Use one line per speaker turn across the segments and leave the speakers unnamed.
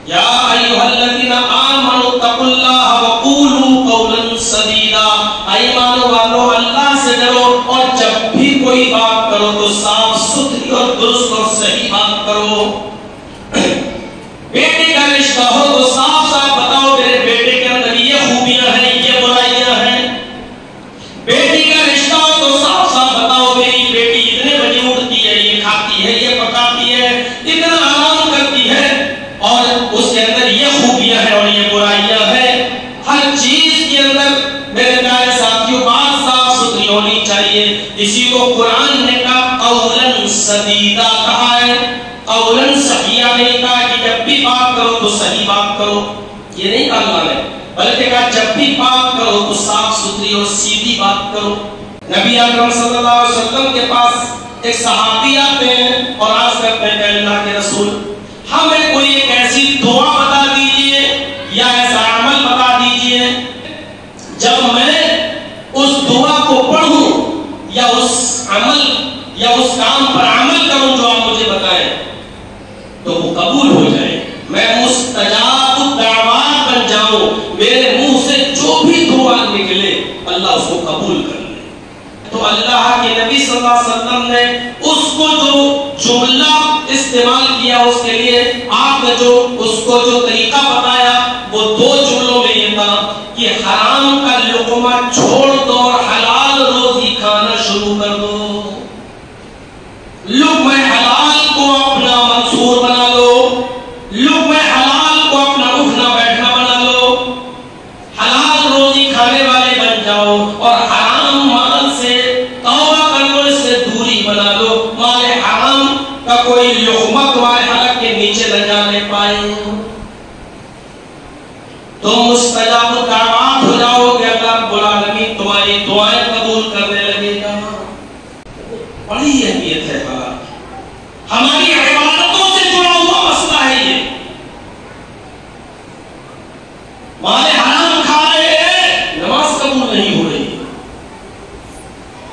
یا ایھا الذین آمنوا اتقوا اللہ وقولوا قولا سدیدا، ایمان والو اللہ سے ڈرو اور جب بھی کوئی بات کرو تو صاف ستھری اور درست اور صحیح بات کرو۔ بیٹے کا رشتہ ہو تو صاف صاف بتاؤ میرے بیٹے کے اندر یہ خوبیاں ہیں، یہ برائیاں ہیں۔ بیٹی کا رشتہ ہو تو صاف صاف بتاؤ میری بیٹی اتنے بجے اٹھتی ہے، یہ کھاتی ہے، یہ پکاتی ہے، اتنا آرام کرتی ہے، اور اس کے اندر یہ خوبیاں ہیں اور یہ برائیاں ہیں۔ ہر چیز کے اندر میرے پیارے ساتھیوں بات صاف ستھری ہونی چاہیے۔ اسی کو قرآن نے کہا قولاً سدیدا کہا ہے، قولاً صحیحا نہیں کہا کہ جب بھی بات کرو تو صحیح بات کرو، یہ نہیں کہا اللہ نے، بلکہ کہا جب بھی بات کرو تو صاف ستھری اور سیدھی بات کرو۔ نبی اکرم صلی اللہ علیہ وسلم کے پاس ایک صحابی آتے ہیں اور عرض کرتے ہیں کہ اللہ کے رسول ہمیں کوئی ایک ایسی دعا بتا دیجئے یا ایسا عمل بتا دیجئے جب میں اس دعا کو پڑھوں یا اس عمل یا اس کام پر عمل کروں جو آپ مجھے بتائیں تو وہ قبول ہو جائے، میں مستجاب الدعوات بن جاؤں، میرے منہ سے جو بھی دعا نکلے اللہ اس کو قبول کر لے۔ تو اللہ کے نبی صلی اللہ علیہ وسلم نے اس کو جو جملہ استعمال کیا اس کے لیے آپ نے جو اس کو جو طریقہ بتایا وہ دو جملوں میں یہ تھا کہ حرام کا لقمہ چھوڑ دو اور حلال روزی کھانا شروع کر دو۔ لقمہ حلال کو اپنا منصور بنا لو، لقمہ حلال کو اپنا اٹھنا بیٹھنا بنا لو، حلال روزی کھانے والے بن جاؤ اور حرام مال سے توبہ کر لو، اس سے دوری بنا لو، مال حرام کا کوئی لقمہ تمہارے حلق کے نیچے نہ جانے پائے، تم مستجاب الدعوات ہو جاؤ گے، اللہ رب العالمین تمہاری دعائیں قبول کرنے لگے گا۔ بڑی اہمیت ہے ہماری عبادتوں سے جڑا ہوا مسئلہ ہے یہ۔ مال حرام کھا رہے ہیں نماز قبول نہیں ہو رہی،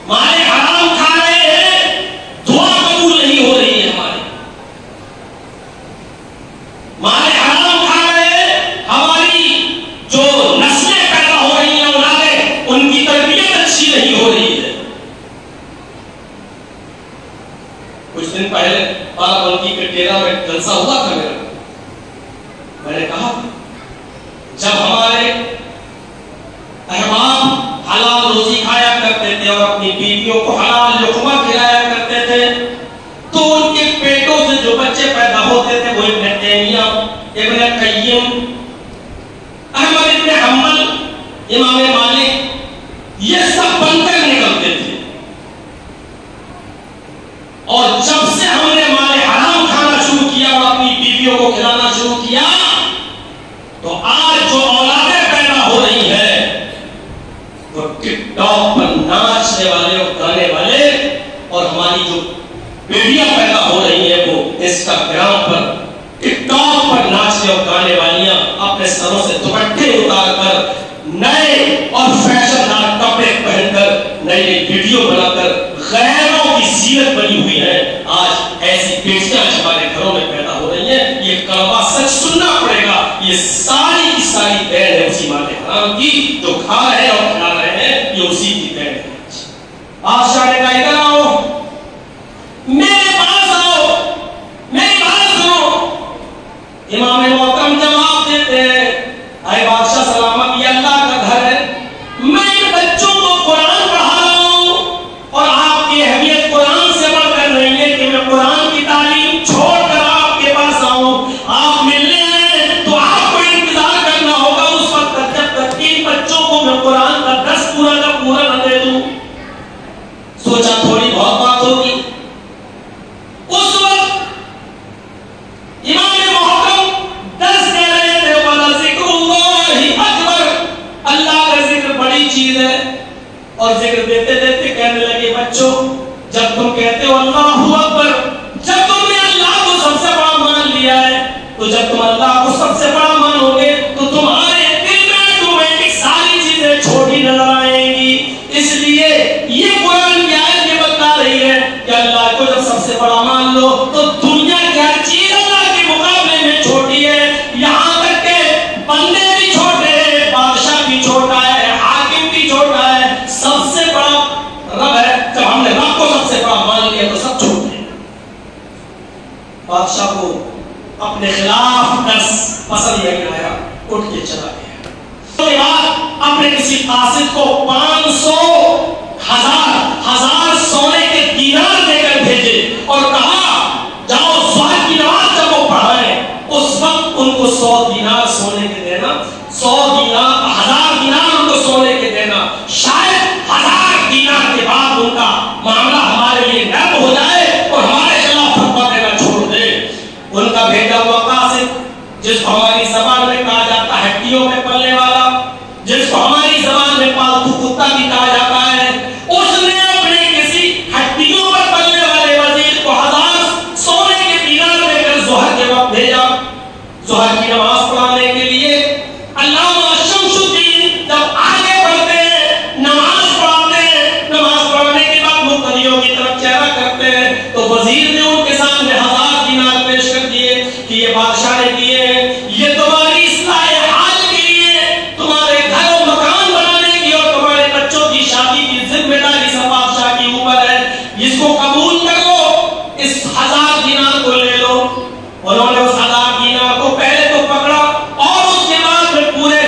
مال حرام کھا رہے ہیں دعا قبول نہیں ہو رہی ہے ہماری، مال حرام کھا رہے ہیں ہماری جو نسلیں پیدا ہو رہی ہیں اولادیں ان کی تربیت اچھی نہیں ہو رہی ہے۔ کچھ دن پہلے بارابنکی کے ڈیرا میں جلسہ ہوا تھا میرا، میں نے کہا جب ہمارے احباب حلال روزی کھایا کرتے تھے اور اپنی بیویوں کو حلال لقمہ کھلایا کرتے تھے تو ان کے پیٹوں سے جو بچے پیدا ہوتے تھے وہ ابن تیمیہ، ابن قیم، احمد ابن حنبل، امام مالک یہ سب بن کر نکلتے تھے، اور جب سے ہم نے مال حرام کھانا شروع کیا اور اپنی بیویوں کو کھلانا شروع کیا تو آج جو اولادیں پیدا ہو رہی ہیں وہ ٹک ٹاک پر ناچنے والے اور گانے والے، اور ہماری جو بیٹیاں پیدا ہو رہی ہیں وہ انسٹاگرام پر ٹک ٹاک پر ناچنے اور گانے والیاں اپنے سروں سے دوپٹے اتار کر نئے اور فیشن دار کپڑے پہن کر نئی نئی ویڈیو بنا کر غیروں کی زینت بنی ہوئی ہے۔ آج ایسی بیٹیاں ہمارے گھروں میں پیدا ہو رہی ہیں، یہ کلمہ سچ سننا پڑے گا، یہ ساری کی ساری دین ہے اسی مال حرام کی، جو کھا رہے ہیں اور کھلا رہے ہیں یہ اسی کی دین ہے۔ بادشاہ نے کہا ادھر آؤ، میرے پاس آؤ، میری بات سنو۔ امام محترم جواب دیتے ہیں اے بادشاہ سلامت، یہ اللہ کا گھر ہے، میں ان بچوں کو قرآن پڑھا رہا ہوں اور آپ کی اہمیت قرآن سے بڑھ کر نہیں ہے کہ میں قرآن کی تعلیم چھوڑ کر آپ کے پاس آؤں، آپ ملنے آئے تو آپ کو انتظار کرنا ہوگا اس وقت تک جب تک ان بچوں کو میں قرآن کا درس پورا کا پورا نہ دے دوں۔ سوچا تھوڑی بہت بات ہوگی، اس وقت امام محترم درس دے رہے تھے، والا ذکر اللہ اکبر، اللہ کا ذکر بڑی چیز ہے، اور ذکر دیتے دیتے کہنے لگے بچوں جب تم کہتے ہو اللہ اکبر، جب تم نے اللہ کو سب سے بڑا مان لیا ہے تو جب تم اللہ کو سب سے بڑا مانو گے تو تمہارے دل میں آٹومیٹک ساری چیزیں چھوٹی نظر آئیں گی۔ اس لیے یہ قرآن کی آیت یہ بتا رہی ہے کہ اللہ کو جب سب سے بڑا مان لو تو دنیا کی ہر چیز اللہ کے مقابلے میں چھوٹی ہے۔ صاف درس پسند نہیں آیا، اٹھ کے چلا گیا۔ اس کے بعد اپنے کسی قاصد کو 500 ہزار سونے کے دینار دے کر بھیجے اور کہا جاؤ ظہر کی نماز جب وہ پڑھائیں اس وقت ان کو 100 دینار سونے کے دینا، 100 دینار 1000 دینار ان کو سونے کے دینا، شاید 1000 دینار کے بعد ان کا معاملہ ہمارے لیے نرم ہو جائے اور ہمارے خلاف فتویٰ دینا چھوڑ دے۔ ان کا بھیجا ہوا قاصد جس کو ہماری زبان میں کہا جاتا ہے ہڈیوں میں پلنے والا، جس کو ہماری زبان میں پالتو کتا بھی کہا جاتا ہے، اس نے اپنے کسی ہڈیوں پر پلنے والے وزیر کو 1000 سونے کے دینار دے کر ظہر کے وقت بھیجا ظہر کی نماز پڑھانے کے لیے۔ علامہ شمس الدین جب آگے بڑھتے ہیں، نماز پڑھاتے ہیں، نماز پڑھانے کے بعد مقتدیوں کی طرف چہرہ کرتے ہیں تو وزیر نے ان کے سامنے 1000 دینار پیش کر دیے کہ یہ بادشاہ نے دیے ہیں، یہ تمہاری اصلاح حال کے لیے، تمہارے گھر و مکان بنانے کی اور تمہارے بچوں کی شادی کی ذمہ داری سب بادشاہ کے اوپر ہے، اس کو قبول کر لو، اس 1000 دینار کو لے لو۔ انہوں نے اس 1000 دینار کو پہلے تو پکڑا اور اس کے بعد میں پورے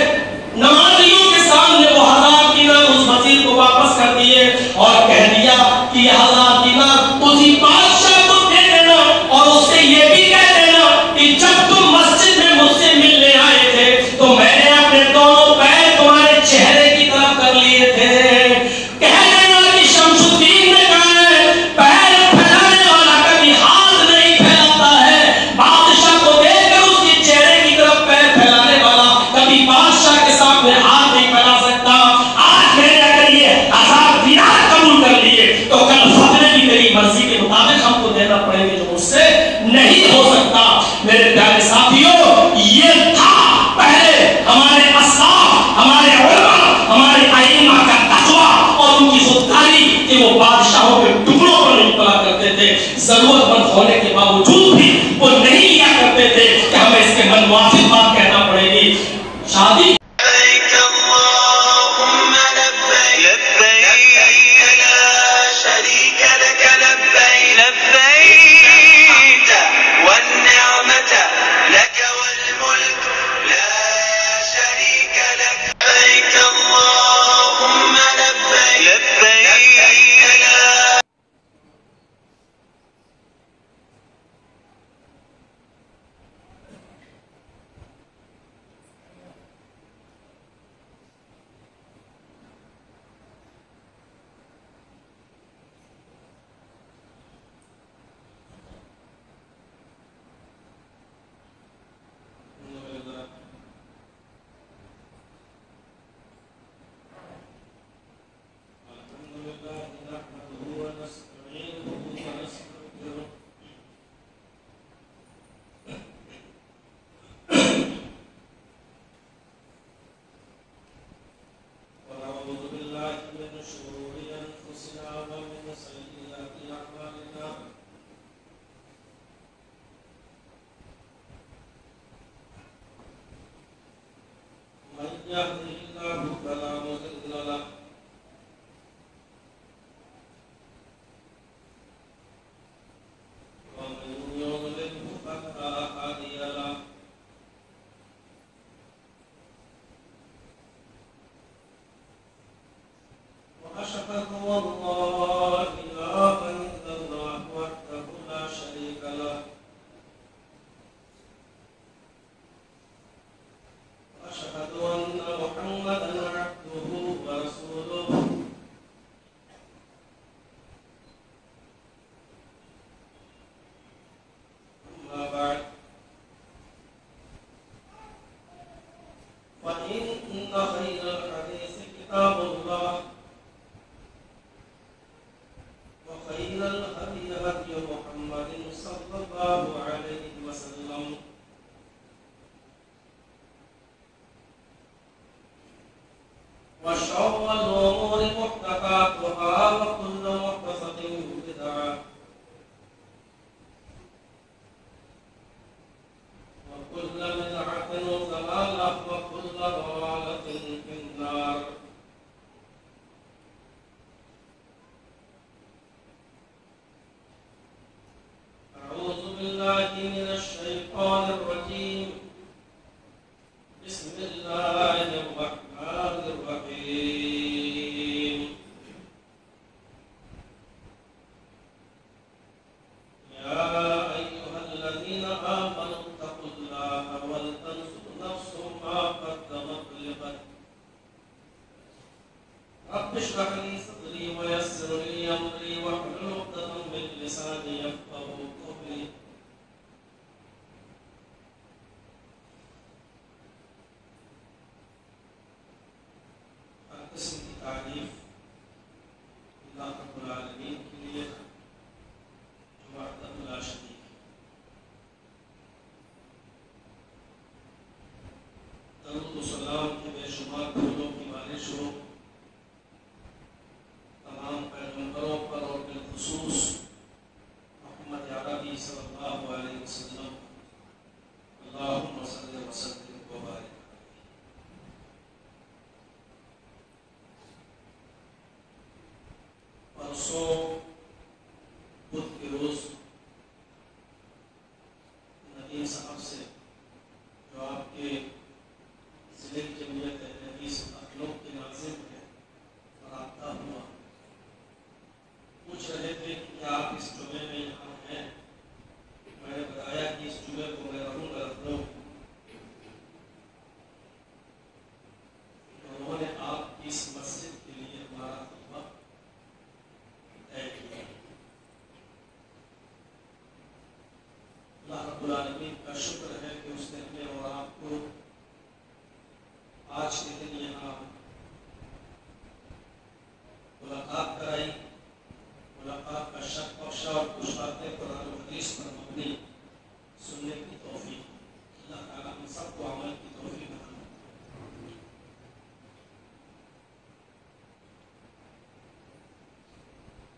نمازیوں کے سامنے وہ 1000 دینار اس وزیر کو واپس کر دیے اور کہہ دیا کہ یہ 1000 دینار اسی بادشاہ کو دے دینا اور اس سے یہ بھی کہہ دینا کہ جب تم مسجد میں مجھ سے ملنے آئے تھے تو میں نے اپنے دونوں پیر تمہارے چہرے کی طرف کر لیے تھے۔ کہہ دینا کہ شمس الدین نے کہا ہے پیر پھیلانے والا کبھی ہاتھ نہیں پھیلاتا ہے، بادشاہ کو دیکھ کر اس کے چہرے کی طرف پیر پھیلانے والا کبھی بادشاہ کے سامنے ہاتھ نہیں پھیلا سکتا۔ آج میں نے اگر یہ 1000 دینار قبول کر لیے تو کل فتوے بھی میری مرضی کے مطابق ہم کو دینا پڑیں گے جو مجھ سے نہیں ہو سکتا۔ میرے پیارے ساتھیوں، یہ تھا پہلے ہمارے اسلاف، ہمارے علماء، ہمارے ائمہ کا تقویٰ اور ان کی خودداری کہ وہ بادشاہوں کے ٹکڑوں پر نہیں پلا کرتے تھے، ضرورت مند ہونے کے باوجود بھی وہ نہیں لیا کرتے تھے کہ ہمیں اس کے من موافق بات کہنا پڑے گی۔ شادی
بالله من الشيطان الرجيم
اشرح لي صدري ويسر لي امري واحلل عقدة من لساني يفقهوا قولي. قسم کی تعریف اللہ رب العالمین کے لیے جو وحدہ لا شریک ہے. درود و سلام کے بے شمار پھولوں کی بارش ہو تمام پیغمبروں پر اور بالخصوص محمد عربی صلی اللہ علیہ وسلم. اللہم صلی وسلم و بارک. پرسوں بدھ کے روز ندیم صاحب سے جو آپ کے ضلع جمعیت اہل حدیث اخلاق کے ناظم ہیں رابطہ ہوا. پوچھ رہے تھے کہ کیا آپ اس جمعے میں یہاں ہیں. میں نے بتایا کہ اس جمعے کو میں رہوں گا لکھنؤ. انہوں نے آپ کی اس مسجد کے لیے ہمارا خطبہ طے کیا. اللہ رب العالمین کا شکر ہے کہ اس نے ہمیں اور آپ کو آج کے دن یہاں ملاقات کرائی. ملاقات کا شک بخشا اور کچھ باتیں قرآن و حدیث پر مبنی سننے کی توفیق. اللہ تعالیٰ ہم سب کو عمل کی توفیق عطا فرمائے.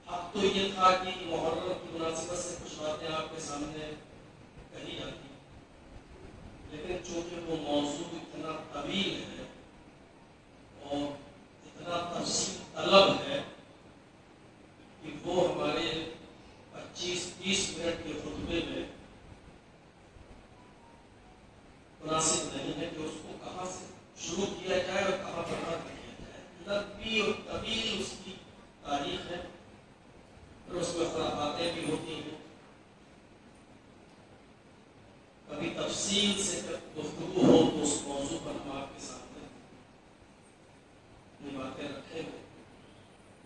اب تو یہ تھا کہ محرم کی مناسبت سے کچھ باتیں آپ کے سامنے کہی جاتی، لیکن چونکہ وہ موضوع اتنا طویل ہے اور اتنا تفصیل طلب ہے کہ وہ ہمارے 25-30 منٹ کے خطبے میں مناسب نہیں ہے کہ اس کو کہاں سے شروع کیا جائے اور کہاں پر ختم کیا جائے. لمبی اور طویل اس کی تاریخ ہے اور اس میں خرافاتیں بھی ہوتی ہیں. کبھی تفصیل سے گفتگو ہو تو اس موضوع پر ہم آپ کے سامنے یہ باتیں رکھیں گے.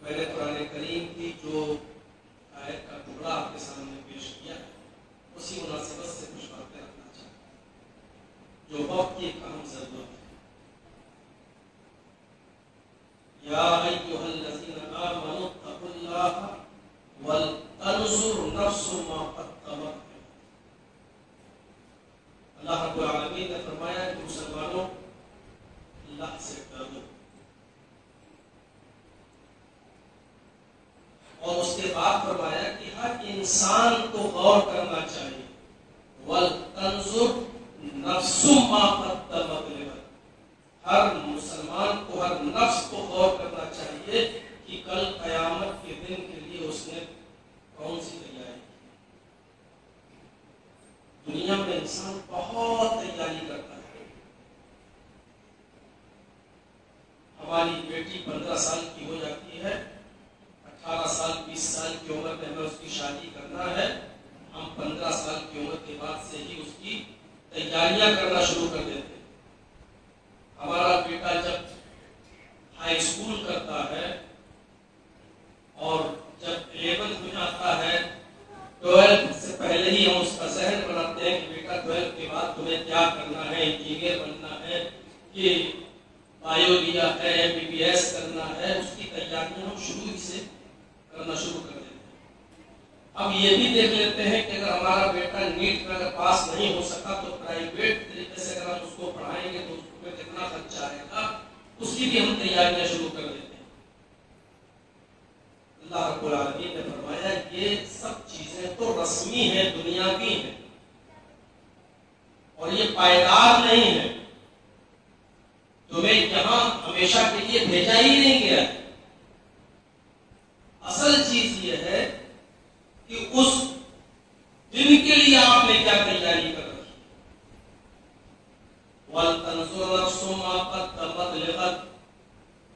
میں نے قرآن کریم کی جو آیت کا ٹکڑا آپ کے سامنے پیش کیا ہے اسی مناسبت سے کچھ باتیں رکھنا چاہتا جو وقت کی ایک اہم ضرورت ہے. یا ایھا الذین آمنوا اتقوا اللہ ولتنظر نفس ما قدمت. اللہ رب العالمین نے فرمایا کہ مسلمانوں اللہ سے ڈرو اور اس کے بعد فرمایا کہ ہر انسان کو غور کرنا چاہیے. وَلْتَنْظُرْ نَفْسٌ مَا قَدَّمَتْ لِغَدٍ. ہر مسلمان کو ہر نفس کو غور کرنا چاہیے کہ کل قیامت کے دن کے لیے اس نے کون سی تیاری کی. دنیا میں انسان بہت تیاری کرتا ہے. ہماری بیٹی 15 سال کی ہو جاتی ہے، 18 سال 20 سال کی عمر میں ہمیں اس کی شادی کرنا ہے. ہم 15 سال کی عمر کے بعد سے ہی اس کی تیاریاں کرنا شروع کر دیتے ہیں. ہمارا بیٹا جب ہائی اسکول کرتا ہے اور جب 11 ہو جاتا ہے، 12 سے پہلے ہی ہم اس کا ذہن بناتے ہیں کہ بیٹا 12 کے بعد تمہیں کیا کرنا ہے. انجینئر بننا ہے کہ بایو لیا ہے، MBBS کرنا ہے. اس کی تیاریاں ہم شروع ہی سے کرنا شروع کر دیتے ہیں. اب یہ بھی دیکھ لیتے ہیں کہ اگر ہمارا بیٹا نیٹ میں اگر پاس نہیں ہو سکا تو پرائیویٹ طریقے سے اگر ہم اس کو پڑھائیں گے تو اس میں کتنا خرچہ آئے گا، اس کی بھی ہم تیاریاں شروع کر دیتے ہیں. اللہ رب العالمین نے فرمایا یہ سب چیزیں تو رسمی ہیں، دنیاوی ہیں اور یہ پائیدار نہیں ہے. تمہیں یہاں ہمیشہ کے لیے بھیجا ہی نہیں گیا. اصل چیز یہ ہے کہ اس دن کے لیے آپ نے کیا تیاری کر رکھی. وَلْتَنْظُرْ نَفْسٌ مَا قَدَّمَتْ لِغَدٍ.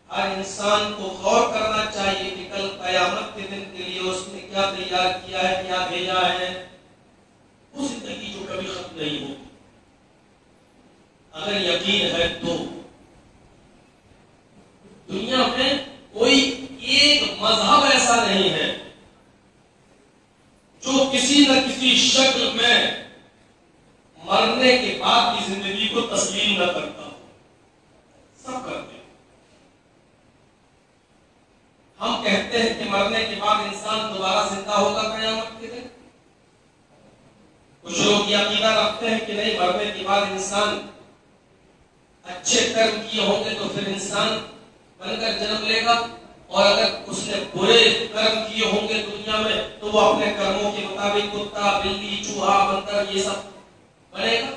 ہر انسان کو غور کرنا چاہیے کہ کل قیامت کے دن کے لیے اس نے کیا تیار کیا ہے، کیا بھیجا ہے. وہ زندگی جو کبھی ختم نہیں ہوگی. اگر یقین ہے تو دنیا میں کوئی ایسا نہیں ہے جو کسی نہ کسی شکل میں مرنے کے بعد کی زندگی کو تسلیم نہ کرتا ہو. سب کرتے ہیں. ہم کہتے ہیں کہ مرنے کے بعد انسان دوبارہ زندہ ہوگا قیامت کے دن. کچھ لوگ یہ عقیدہ رکھتے ہیں کہ نہیں، مرنے کے بعد انسان اچھے کرم کیے ہوں گے تو پھر انسان بن کر جنم لے گا، اور اگر اس نے برے کرم کیے ہوں گے دنیا میں تو وہ اپنے کرموں کے مطابق کتا، بلی، چوہا، بندر یہ سب بنے گا.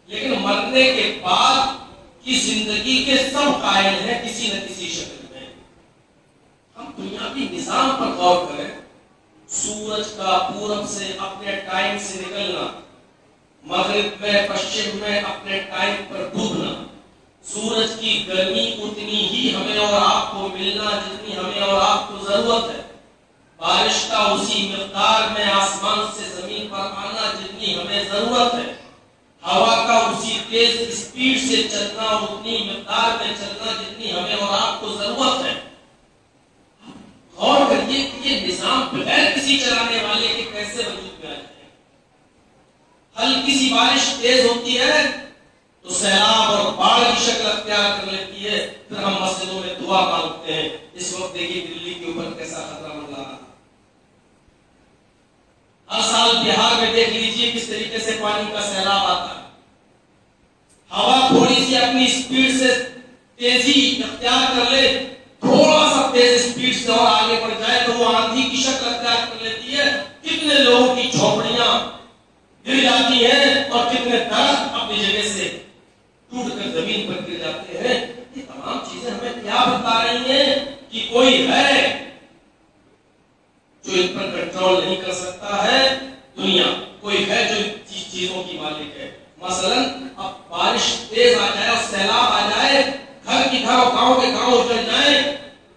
لیکن مرنے کے بعد کی زندگی کے سب قائل ہیں کسی نہ کسی شکل میں. ہم دنیاوی نظام پر غور کریں. سورج کا پورب سے اپنے ٹائم سے نکلنا، مغرب میں پشچم میں اپنے ٹائم پر ڈوبنا. سورج کی گرمی اتنی ہی ہمیں اور آپ کو ملنا جتنی ہمیں اور آپ کو ضرورت ہے. بارش کا اسی مقدار میں آسمان سے زمین پر آنا جتنی ہمیں ضرورت ہے. ہوا کا اسی تیز اسپیڈ سے چلنا، اتنی مقدار میں چلنا جتنی ہمیں اور آپ کو ضرورت ہے. غور کریے کہ یہ نظام بغیر کسی چلانے والے کے کیسے وجود میں آ جائے. ہلکی سی بارش تیز ہوتی ہے تو سیلاب اور باڑھ کی شکل اختیار کر لیتی ہے. پھر ہم مسجدوں میں دعا مانگتے ہیں. اس وقت دیکھیے دلی کے اوپر کیسا خطرہ منڈرا رہا. ہر سال بہار میں دیکھ لیجیے کس طریقے سے پانی کا سیلاب آتا ہے. ہوا تھوڑی سی اپنی اسپیڈ سے تیزی اختیار کر لے، تھوڑا سا تیز اسپیڈ سے اور آگے بڑھ جائے تو وہ آندھی کی شکل اختیار کر لیتی ہے. کتنے لوگوں کی جھونپڑیاں گر جاتی ہیں اور کتنے درخت اپنی جگہ سے ٹوٹ کر زمین پر گر جاتے ہیں. یہ تمام چیزیں ہمیں کیا بتا رہی ہیں کہ کوئی ہے جو ان پر کنٹرول نہیں کر سکتا ہے. دنیا کوئی ہے جو چیزوں کی مالک ہے. مثلا اب بارش تیز آ جائے اور سیلاب آ جائے، گھر کی گھر اور گاؤں کے گاؤں اجڑ جائیں،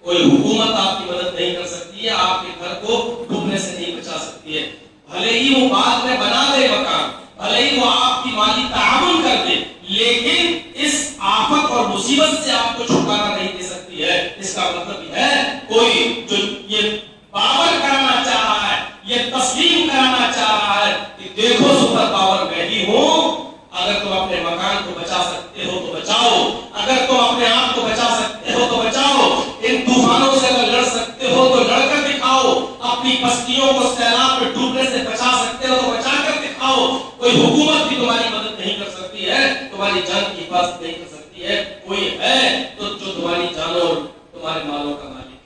کوئی حکومت آپ کی مدد نہیں کر سکتی ہے، آپ کے گھر کو ڈوبنے سے نہیں بچا سکتی ہے. بھلے ہی وہ بعد میں بنا دے مکان، بھلے ہی وہ آپ کی مالی تعاون کر دے، لیکن اس آفت اور مصیبت سے آپ کو چھٹکارا نہیں دے سکتی ہے. اس کا مطلب یہ ہے کوئی جو یہ باور کرانا چاہ رہا ہے، یہ تسلیم کرانا چاہ رہا ہے کہ دیکھو سپر پاور میں ہی ہوں. اگر تم اپنے مکان کو بچا سکتے ہو تو بچاؤ، اگر تم اپنے آپ کو بچا سکتے ہو تو بچاؤ. ان طوفانوں سے اگر لڑ سکتے ہو تو لڑ کر دکھاؤ. اپنی بستیوں کو سیلاب میں ڈوبنے سے بچا سکتے ہو تو بچا کر دکھاؤ. کوئی حکومت بھی تمہاری مدد نہیں کر سکتی ہے، تمہاری جان کی حفاظت نہیں کر سکتی ہے. کوئی ہے تو جو تمہاری جانوں اور تمہارے مالوں کا مالک ہے.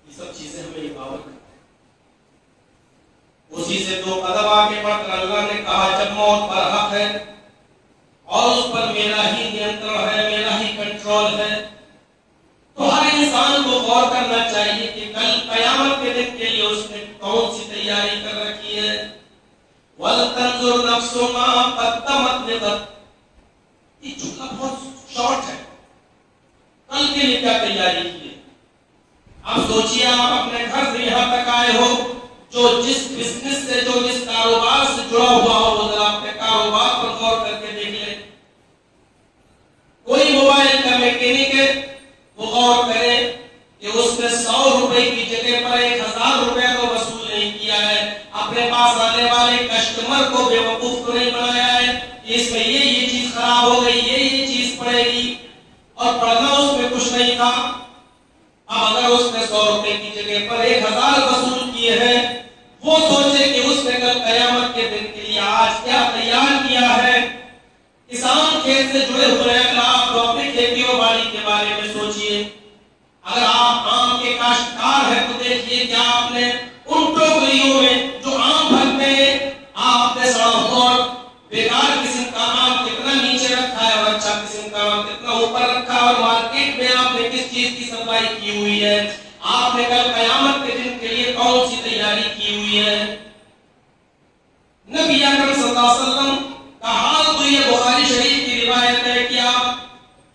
یہ سب چیزیں ہمیں یہ باور کرتی ہیں. اسی سے دو قدم آگے بڑھ کر اللہ نے کہا جب موت برحق ہے اور اس پر میرا ہی نینترن ہے، میرا ہی کنٹرول ہے، تو ہر انسان کو غور کرنا چاہیے کہ کل قیامت کے دن کے لیے اس نے کون سی تیاری کر رکھی ہے. وَلْتَنْظُرْ نَفْسُ مَا قَدَّمَتْ لِغَدٍ. یہ جملہ بہت شارٹ ہے. کل کے لیے کیا تیاری کی ہے. اب سوچئے آپ اپنے گھر سے یہاں تک آئے ہو، جو جس بزنس سے جو جس کاروبار سے جڑا ہوا ہو وہ ذرا اپنے کاروبار پر غور کر کے دیکھ لے. کوئی موبائل کا میکینک ہے، وہ غور کرے کہ اس نے 100 روپے کی جگہ پر 1000 روپے کو وصول نہیں کیا ہے. اپنے پاس آنے والے کسٹمر کو بے وقوف تو نہیں بنایا ہے کہ اس میں یہ چیز خراب ہو گئی، یہ چیز پڑے گی، اور پڑھنا اس میں کچھ نہیں تھا. اب اگر اس نے 100 روپے کی جگہ پر 1000 وصول کیے ہیں، وہ سوچے کہ اس نے کل قیامت کے دن کے لیے آج کیا تیار کیا ہے. کسان کھیت سے جڑے ہوئے ہیں، اگر آپ اپنی کھیتی و باڑی کے بارے میں سوچئے. اگر آپ آم کے کاشتکار ہیں تو دیکھیے کہ آپ نے ان ٹوکریوں میں جو آم بھرتے ہیں، آپ نے سڑا ہوا اور بیکار قسم کا آم کتنا نیچے رکھا ہے اور اچھا قسم کا آم کتنا اوپر رکھا ہے، اور مارکیٹ میں آپ نے کس چیز کی سپلائی کی ہوئی ہے. آپ نے کل قیامت کے دن کے لیے کون سی تیاری کی ہوئی ہے. نبی اکرم صلی اللہ علیہ وسلم کا حال تو یہ بخاری شریف کی روایت ہے کہ آپ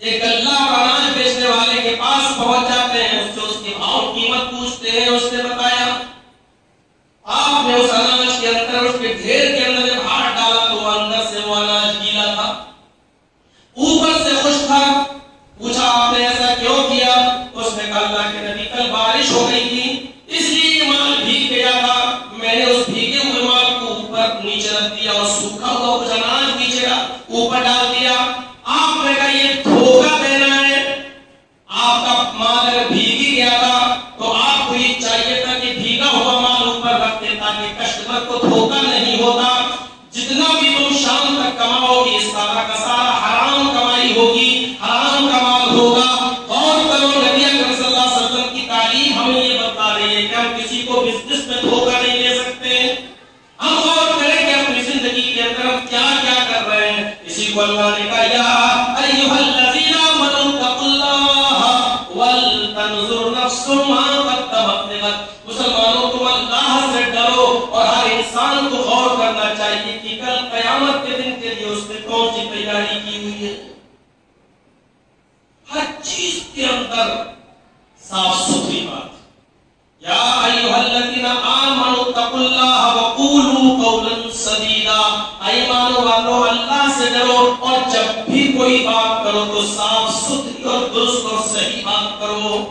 ایک گلہ اور اناج بیچنے والے کے پاس پہنچ جاتے ہیں، اس سے اس کی بھاؤ قیمت پوچھتے ہیں. اس نے بتایا، آپ نے اس اناج کے اندر اس کے ڈھیر کے اندر جب ہاتھ ڈالا تو وہ اندر سے وہ اناج گیلا تھا، اوپر سے خشک تھا. پوچھا آپ نے ایسا کیوں کیا؟ اس نے کہا اللہ کے نبی کل بارش ہو گئی تھی اس لیے یہ مال بھیگ گیا تھا، میں نے اس بھیگے ہوئے مال کو اوپر نیچے رکھ دیا اور سوکھا ہوا کچھ اناج نیچے اوپر ڈال دیا۔ آپ نے کہا یہ دھوکہ دینا ہے، آپ کا مال اگر بھیگ ہی گیا تھا تو آپ کو یہ چاہیے تھا کہ بھیگا ہوا مال اوپر رکھ دے تاکہ کسٹمر کو دھوکہ نہیں ہوتا۔ جتنا بھی تم شام تک کماؤ گے سارا کا سارا حرام کمائی ہوگی، حرام کا مال ہوگا۔ اور کرو نبی اکرم صلی اللہ علیہ وسلم کی تعلیم ہمیں یہ بتا رہی ہے کہ ہم کسی کو بزنس میں دھوکہ نہیں دے سکتے۔ ہم غور کریں کہ اپنی زندگی کے اندر ہم کیا کیا کر رہے ہیں۔ اسی کو اللہ نے کہا یا ایھا الذین آمنوا اتقوا اللہ ولتنظر نفس ما قدمت لغد۔ مسلمانوں تم اللہ سے ڈرو اور ہر انسان کو غور کرنا چاہیے کہ کل قیامت کے دن کے لیے اس نے کون سی تیاری کی ہوئی ہے۔ ہر چیز کے اندر صاف ستھری بات، یا ایھا الذین آمنوا اتقوا اللہ وقولوا قولا سدیدا، ایمان والو اللہ سے ڈرو اور جب بھی کوئی بات کرو تو صاف ستھری اور درست اور صحیح بات کرو۔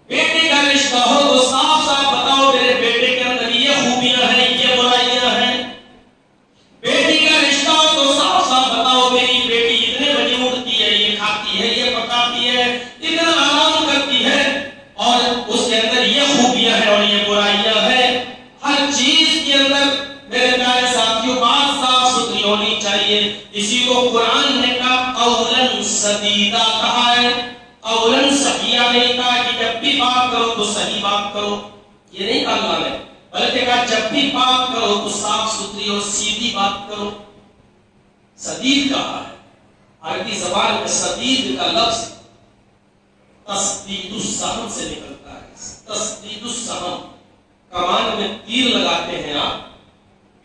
بیٹے کا رشتہ ہو تو صاف صاف بتاؤ میرے بیٹے کے اندر یہ خوبیاں ہیں یہ برائیاں ہیں۔ بیٹی کا رشتہ ہو تو صاف صاف بتاؤ میری بیٹی اتنے بجے اٹھتی ہے، یہ کھاتی ہے، یہ پکاتی ہے، اتنا آرام کرتی ہے اور اس کے اندر یہ خوبیاں ہیں اور یہ برائیاں ہیں۔ ہر چیز کے اندر میرے پیارے ساتھیوں بات صاف ستھری ہونی چاہیے۔ اسی کو قرآن نے کہا قولا سدیدا کہا ہے، قولا سدیدا نہیں کہا کہ جب بھی بات کرو تو صحیح بات کرو، یہ نہیں کہا اللہ نے، بلکہ کہا جب بھی بات کرو تو صاف ستھری اور سیدھی بات کرو۔ سدید کہا ہے، عربی زبان میں سدید کا لفظ تسدید السہم سے نکلتا ہے۔ تسدید السہم، کمان میں تیر لگاتے ہیں آپ،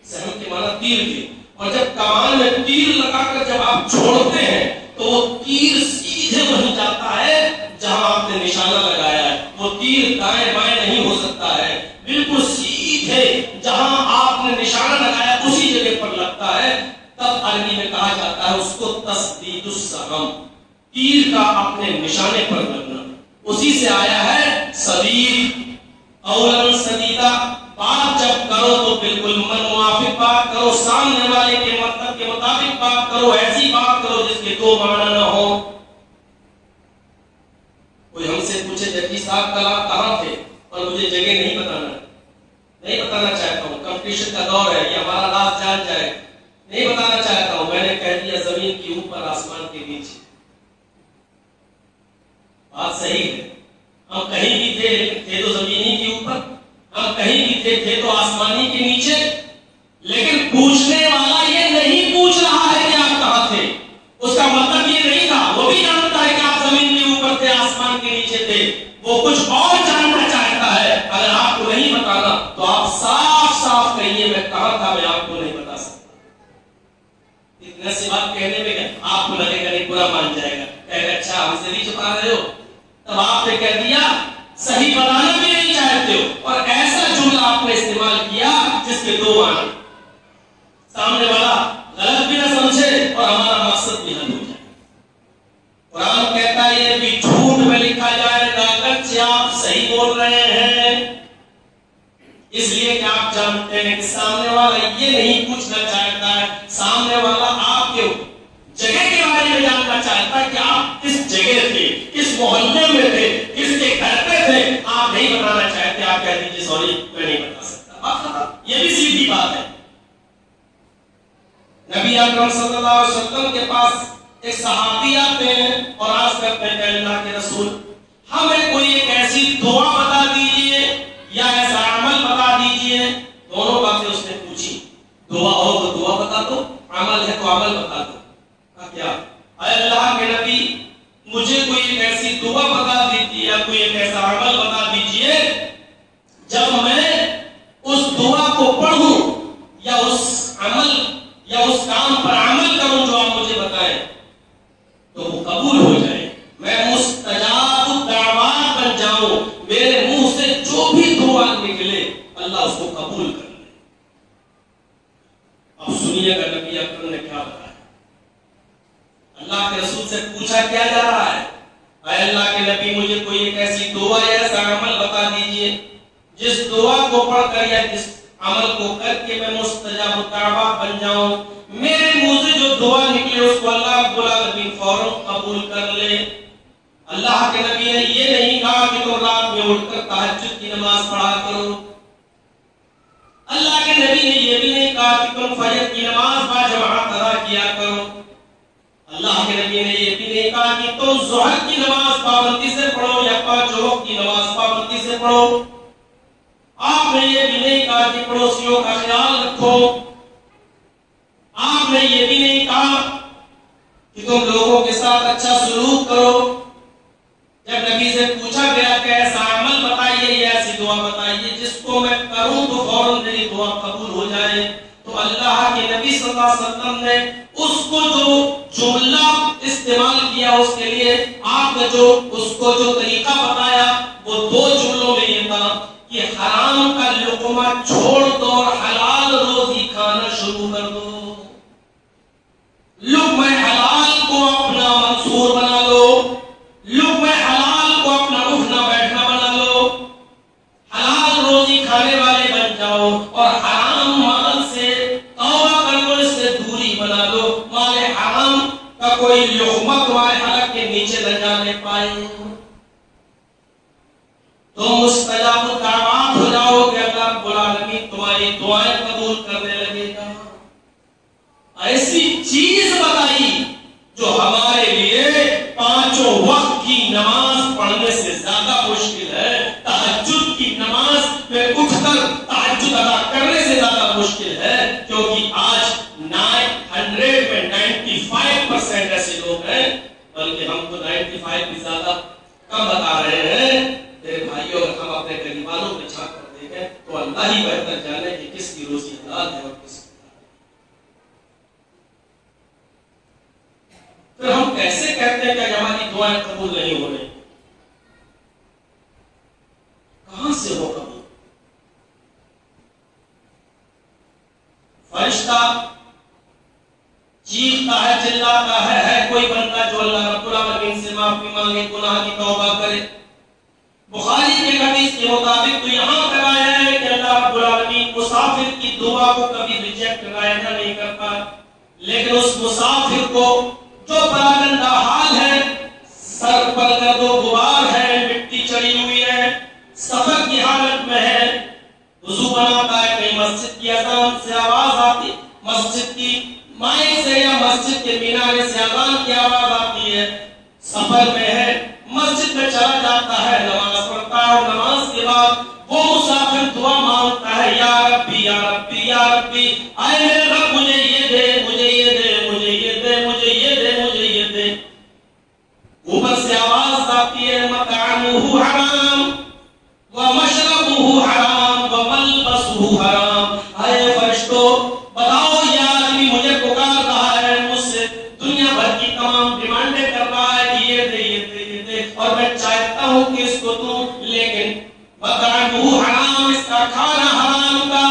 سہم کے معنی تیر کے، اور جب کمان میں تیر لگا کر جب آپ چھوڑتے ہیں تو وہ تیر سیدھے وہیں جاتا ہے جہاں آپ نے نشانہ لگایا ہے۔ وہ تیر دائیں بائیں نہیں ہو سکتا ہے، بالکل سیدھے جہاں آپ نے نشانہ لگایا اسی جگہ پر لگتا ہے۔ تب عربی میں کہا جاتا ہے اس کو تسدید السہم، تیر کا اپنے نشانے پر لگنا، اسی سے آیا ہے سدید۔ قولا سدیدا، بات جب کرو تو بالکل من موافق بات کرو، سامنے والے کے مطلب کے مطابق بات کرو، ایسی بات کرو جس کے دو معنی نہ ہو۔ کوئی ہم سے پوچھے جبکہ صاحب کل آپ کہاں تھے اور مجھے جگہ نہیں بتانا چاہتا ہوں، کمپٹیشن کا دور ہے، یہ ہمارا راز جان جائے، نہیں بتانا چاہتا ہوں، میں نے کہہ دیا زمین کے اوپر آسمان کے نیچے۔ بات صحیح ہے، ہم کہیں بھی تھے لیکن تھے تو زمینی کے اوپر، ہم کہیں بھی تھے تو آسمانی کے نیچے، لیکن پوچھنے والا یہ نہیں پوچھ رہا ہے کہ آپ کہاں تھے، اس کا مطلب یہ نہیں تھا، وہ بھی جانتا ہے کہ آپ زمین کے اوپر تھے آسمان کے نیچے تھے، وہ کچھ اور جاننا چاہتا ہے۔ اگر آپ کو نہیں بتانا تو آپ صاف صاف کہیے میں کہاں تھا، میں آپ کو نہیں بتا سکتا۔ اتنا سی بات کہنے میں آپ کو لگے گا نہیں، برا مان جائے گا، کہے گا اچھا ہم سے بھی چھپا رہے ہو، تب آپ نے کہہ دیا صحیح بتانا بھی نہیں چاہتے ہو، اور ایسا جملہ آپ نے استعمال کیا جس کے دو معنی، سامنے والا غلط بھی نہ سمجھے اور ہمارا مقصد بھی حل ہو جائے۔ قرآن کہتا ہے یہ بھی جھوٹ میں لکھا جائے گا اگرچہ آپ صحیح بول رہے ہیں، اس لیے کہ آپ جانتے ہیں کہ سامنے والا یہ نہیں پوچھنا چاہتا ہے، سامنے والا آپ کے جگہ کے بارے میں جاننا چاہتا ہے کہ آپ کس جگہ تھے، کس محلے میں تھے، کس کے گھر پہ تھے، آپ نہیں بتانا چاہتے، آپ کہہ دیجیے سوری میں نہیں بتا سکتا، بات ختم۔ یہ بھی سیدھی بات ہے۔ نبی اکرم صلی اللہ علیہ وسلم کے پاس ایک صحابی آتے ہیں اور عرض کرتے ہیں کہ اللہ کے رسول ہمیں کوئی ایک ایسی دعا بتا دیجیے یا ایسا عمل بتا دیجیے۔ دونوں باتیں اس نے پوچھی، دعا ہو تو دعا بتا دو، عمل ہے تو عمل بتا دو۔ کیا اے اللہ کے نبی مجھے کوئی ایک ایسی دعا بتا دیجیے یا کوئی ایک ایسا عمل بتا دیجیے جب میں اس دعا کو پڑھوں یا اس عمل یا اس کام پر عمل کروں جو آپ مجھے بتائیں تو وہ قبول ہو جائے، میں مستجاب الدعوات بن جاؤں، میرے منہ سے جو بھی دعا نکلے اللہ اس کو قبول کر لے۔ اب سنیے گا نبی اکرم نے کیا بتایا۔ اللہ کے رسول سے پوچھا کیا جا رہا ہے؟ اے اللہ کے نبی مجھے کوئی ایک ایسی دعا یا ایسا عمل بتا دیجئے جس دعا کو پڑھ کر یا جس عمل کو کر کے میں مستجاب الدعوہ بن جاؤں، میرے منہ سے جو دعا نکلے اس کو اللہ رب العالمین فوراً قبول کر لے۔ اللہ کے نبی نے یہ نہیں کہا کہ تم رات میں اٹھ کر تہجد کی نماز پڑھا کرو، اللہ کے نبی نے یہ بھی نہیں کہا کہ تم فجر کی نماز باجماعت ادا کیا کرو، اللہ کے نبی نے یہ بھی نہیں کہا کہ تم ظہر کی نماز پابندی سے پڑھو یا 5 وقت کی نماز پابندی سے پڑھو، آپ نے یہ بھی نہیں کہا کہ پڑوسیوں کا خیال رکھو، آپ نے یہ بھی نہیں کہا کہ تم لوگوں کے ساتھ اچھا سلوک کرو۔ جب نبی سے پوچھا گیا کہ ایسا عمل بتائیے یا ایسی دعا بتائیے جس کو میں کروں تو فوراً میری دعا قبول ہو جائے، تو اللہ کے نبی صلی اللہ علیہ وسلم نے اس کو جو جملہ استعمال کیا اس کے لیے آپ نے اس کو جو طریقہ بتایا وہ 2 جملوں میں یہ تھا کہ حرام کا لقمہ چھوڑ دو اور حلال روزی کھانا شروع کر دو۔ لقمہ حلال کو اپنا منصور بنا لو، لقمہ حلال کو اپنا اٹھنا بیٹھنا بنا لو، حلال روزی کھانے والے بن جاؤ اور حرام مال سے توبہ کر لو، اس سے دوری بنا لو، مال حرام کا کوئی لقمہ تمہارے حلق کے نیچے نہ جانے پائے، تم مستجاب الدعوات ہو جاؤ کہ اللہ رب العالمین تمہاری دعائیں قبول کرنے لگے گا۔ ایسی چیز بتائی جو ہمارے لیے 5 وقت کی نماز پڑھنے سے زیادہ مشکل ہے، تہجد کی نماز میں اٹھ کر تہجد ادا کرنے سے زیادہ مشکل ہے، کیونکہ آج 100 میں 95% ایسے لوگ ہیں، بلکہ ہم کو 95 بھی زیادہ کم بتا رہے ہیں۔ میرے بھائیوں اگر ہم اپنے غریبانوں پہ جھانک کر دیکھیں تو اللہ ہی بہتر جانے کہ کس کی روزی حلال ہے اور کس کی حرام۔ پھر ہم کیسے کہتے ہیں کہ ہماری دعائیں قبول نہیں ہو رہی؟ کہاں سے ہو قبول؟ فرشتہ چیختا ہے، چلاتا ہے کوئی بندہ جو اللہ رب العالمین سے معافی مانگے، گناہ کی توبہ کرے؟ بخاری کے حدیث کے مطابق تو یہاں پر آیا ہے کہ اللہ رب العالمین مسافر کی دعا کو کبھی ریجیکٹ نہیں کرتا، لیکن اس مسافر کو جو پراگندہ حال ہے، سر پر گرد و غبار ہے، مٹی چڑھی ہوئی ہے، سفر کی حالت میں ہے، وضو بناتا ہے، کہیں مسجد کی اذان سے آواز آتی، مسجد کی مائک سے یا مسجد کے مینارے سے اذان کی آواز آتی ہے، سفر میں ہے، مسجد میں چلا جاتا ہے، نماز پڑھتا ہے اور نماز کے بعد وہ مسافر دعا مانگتا ہے، یا ربی یا ربی یا ربی، اے میرے رب مجھے یہ دے، مجھے یہ دے، مجھے یہ دے، مجھے یہ دے، مجھے یہ دے۔ اوپر سے آواز آتی ہے، مطعمہ حرام ومشربہ حرام وملبسہ حرام۔ اے فرشتوں بتاؤ، یہ آدمی مجھے پکار رہا ہے، مجھ سے دنیا بھر کی تمام ڈیمانڈیں کر رہا ہے کہ یہ دے، یہ دے، یہ دے، اور میں چاہتا ہوں کہ اس کو دوں، لیکن مطعمہ حرام، اس کا کھانا حرام کا،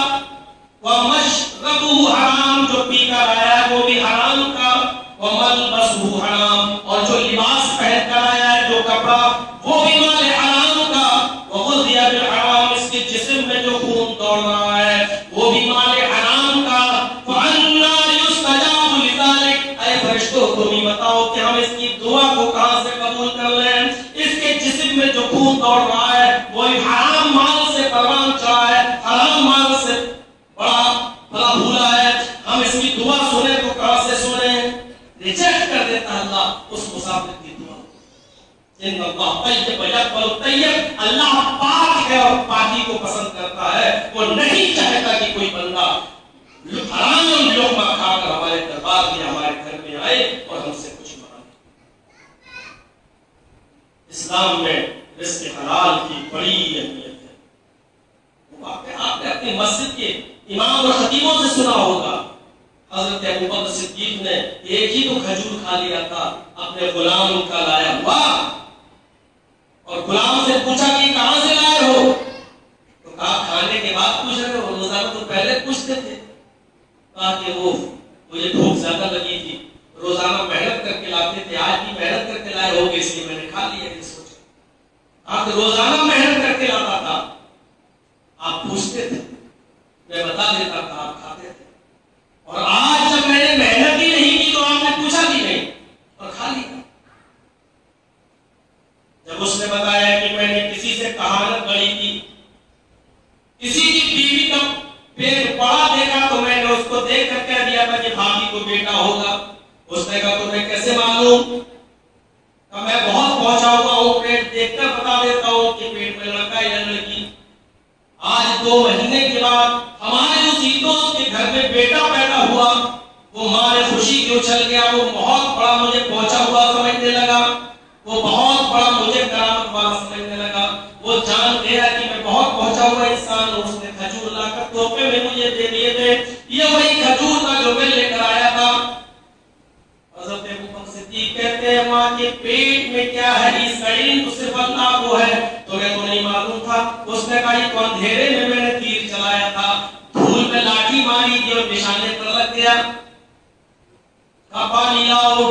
ومشربہ حرام، جو پی کر آیا ہے وہ بھی حرام کا، وملبسہ حرام، اور جو لباس پہن کر آیا ہے، جو کپڑا، وہ بھی مال حرام کا، وغذی بالحرام، اس کے جسم میں جو خون دوڑ رہا ہے وہ بھی مال حرام کا، فَأَنَّى يُسْتَجَابُ لِذَلِكَ۔ اے فرشتوں تم ہی بتاؤ کہ ہم اس کی دعا کو کہاں سے قبول کر لیں؟ اس کے جسم میں جو خون دوڑ رہا ہے وہ حرام مال سے پروان چڑھا ہے، حرام مال سے بڑا بھلا بھولا ہے، ہم اس کی دعا سنیں تو کہاں سے سنیں؟ ریجیکٹ کر دیتا ہے اللہ اس مسافر کی دعا۔ ان اللہ طیب یقبل الطیب، اللہ پاک ہے اور پاکی کو پسند کرتا ہے، وہ نہیں چاہتا کہ کوئی بندہ حرام لقمہ کھا کر ہمارے دربار میں، ہمارے گھر میں آئے اور ہم سے کچھ مانگے۔ اسلام میں رزق حلال کی بڑی اہمیت ہے۔ وہ واقعہ آپ نے اپنی مسجد کے امام اور خطیبوں سے سنا ہوگا، حضرت ابوبکر صدیق نے ایک ہی تو کھجور کھا لیا تھا، اپنے غلام کا لایا ہوا، اور غلام سے پوچھا کہ کہاں سے لائے ہو؟ تو کہا کھانے کے بعد پوچھ رہے ہو، روزانہ تو پہلے پوچھتے تھے۔ کہا کہ وہ مجھے بھوک زیادہ لگی تھی، روزانہ محنت کر کے لاتے تھے، آج بھی محنت کر کے لائے ہوگے اس لیے میں نے کھا لیا یہ سوچا۔ آپ روزانہ محنت کر کے لاتا تھا، آپ پوچھتے تھے، میں بتا دیتا تھا، آپ کھاتے تھے۔ اور آج جب میں نے محنت ہی نہیں کی تو آپ نے پوچھا بھی نہیں اور کھا لیا۔ جب اس نے بتایا کہ میں نے کسی سے کہانت گڑی تھی، کسی کی بیوی کا پیٹ بڑا دیکھا تو میں نے اس کو دیکھ کر کہہ دیا تھا کہ بھابھی کو بیٹا ہوگا۔ اس نے کہا تمہیں کیسے معلوم؟ میں بہت پہنچا ہوا ہوں، پیٹ دیکھ کر بتا دیتا ہوں کہ پیٹ میں لڑکا یا لڑکی۔ آج 2 مہینے کے بعد ہمارے اسی دوست کے گھر میں بیٹا پیدا ہوا، وہ ماں نے خوشی کے اچھل گیا، وہ بہت بڑا مجھے پہنچا ہوا سمجھنے لگا، وہ بہت بڑا مجھے کرامت والا سمجھنے لگا۔ وہ جان گیا کہ میں بہت پہنچا ہوا انسان ہوں۔ اس نے کھجور لا کر تحفے میں مجھے دے دیے تھے، یہ وہی کھجور تھا جو میں لے کر آیا تھا۔ حضرت ابوبکر صدیق کہتے ہیں ماں کے پیٹ میں کیا ہے اس کا علم تو صرف اللہ کو ہے، تمہیں تو نہیں معلوم تھا۔ اس نے کہا یہ تو اندھیرے میں نے تیر چلایا تھا، دھول میں لاٹھی ماری تھی اور نشانے پر لگ گیا۔ کہا پانی لاؤ،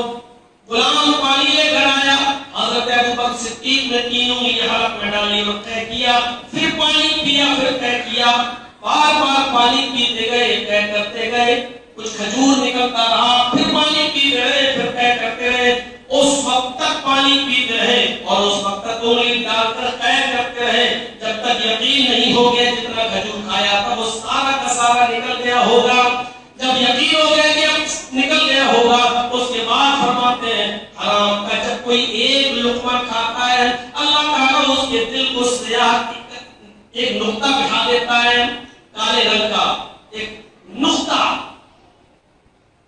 غلام پانی لے کر آیا۔ حضرت ابوبکر صدیق نے تینوں یہ حلق میں ڈالی اور طے کیا، پھر پانی پیا، پھر طے کیا، بار بار پانی پیتے گئے، طے کرتے گئے، کچھ کھجور نکلتا رہا، پھر پانی پیتے رہے، پھر طے کرتے رہے، اس وقت تک پانی پیتے رہے اور اس وقت تک انگلی ڈال کر طے کرتے رہے جب تک یقین نہیں ہو گیا جتنا کھجور کھایا تھا وہ سارا کا سارا نکل گیا ہوگا۔ جب یقین ہو گیا کہ اب نکل گیا ہوگا، اس کے بعد فرماتے ہیں حرام کا جب کوئی ایک لقمہ کھاتا ہے اللہ تعالیٰ اس کے دل کو سیاہ ایک نقطہ بٹھا دیتا ہے، کالے رنگ کا ایک نقطہ،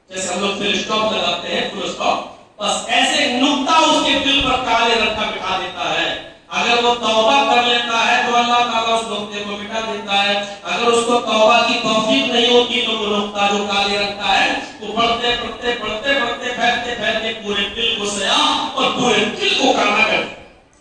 جیسے ہم لوگ فل اسٹاپ لگاتے ہیں، فل اسٹاپ، بس ایسے ایک نقطہ اس کے دل پر کالے رنگ کا بٹھا دیتا ہے۔ اگر وہ توبہ کر لیتا ہے تو اللہ تعالیٰ اس نقطے کو مٹا دیتا ہے، اگر اس کو توبہ کی توفیق نہیں ہوتی تو وہ نقطہ جو کالے رنگ کا ہے وہ بڑھتے بڑھتے بڑھتے بڑھتے پھیلتے پھیلتے پورے دل کو سیاہ اور پورے دل کو کالا کر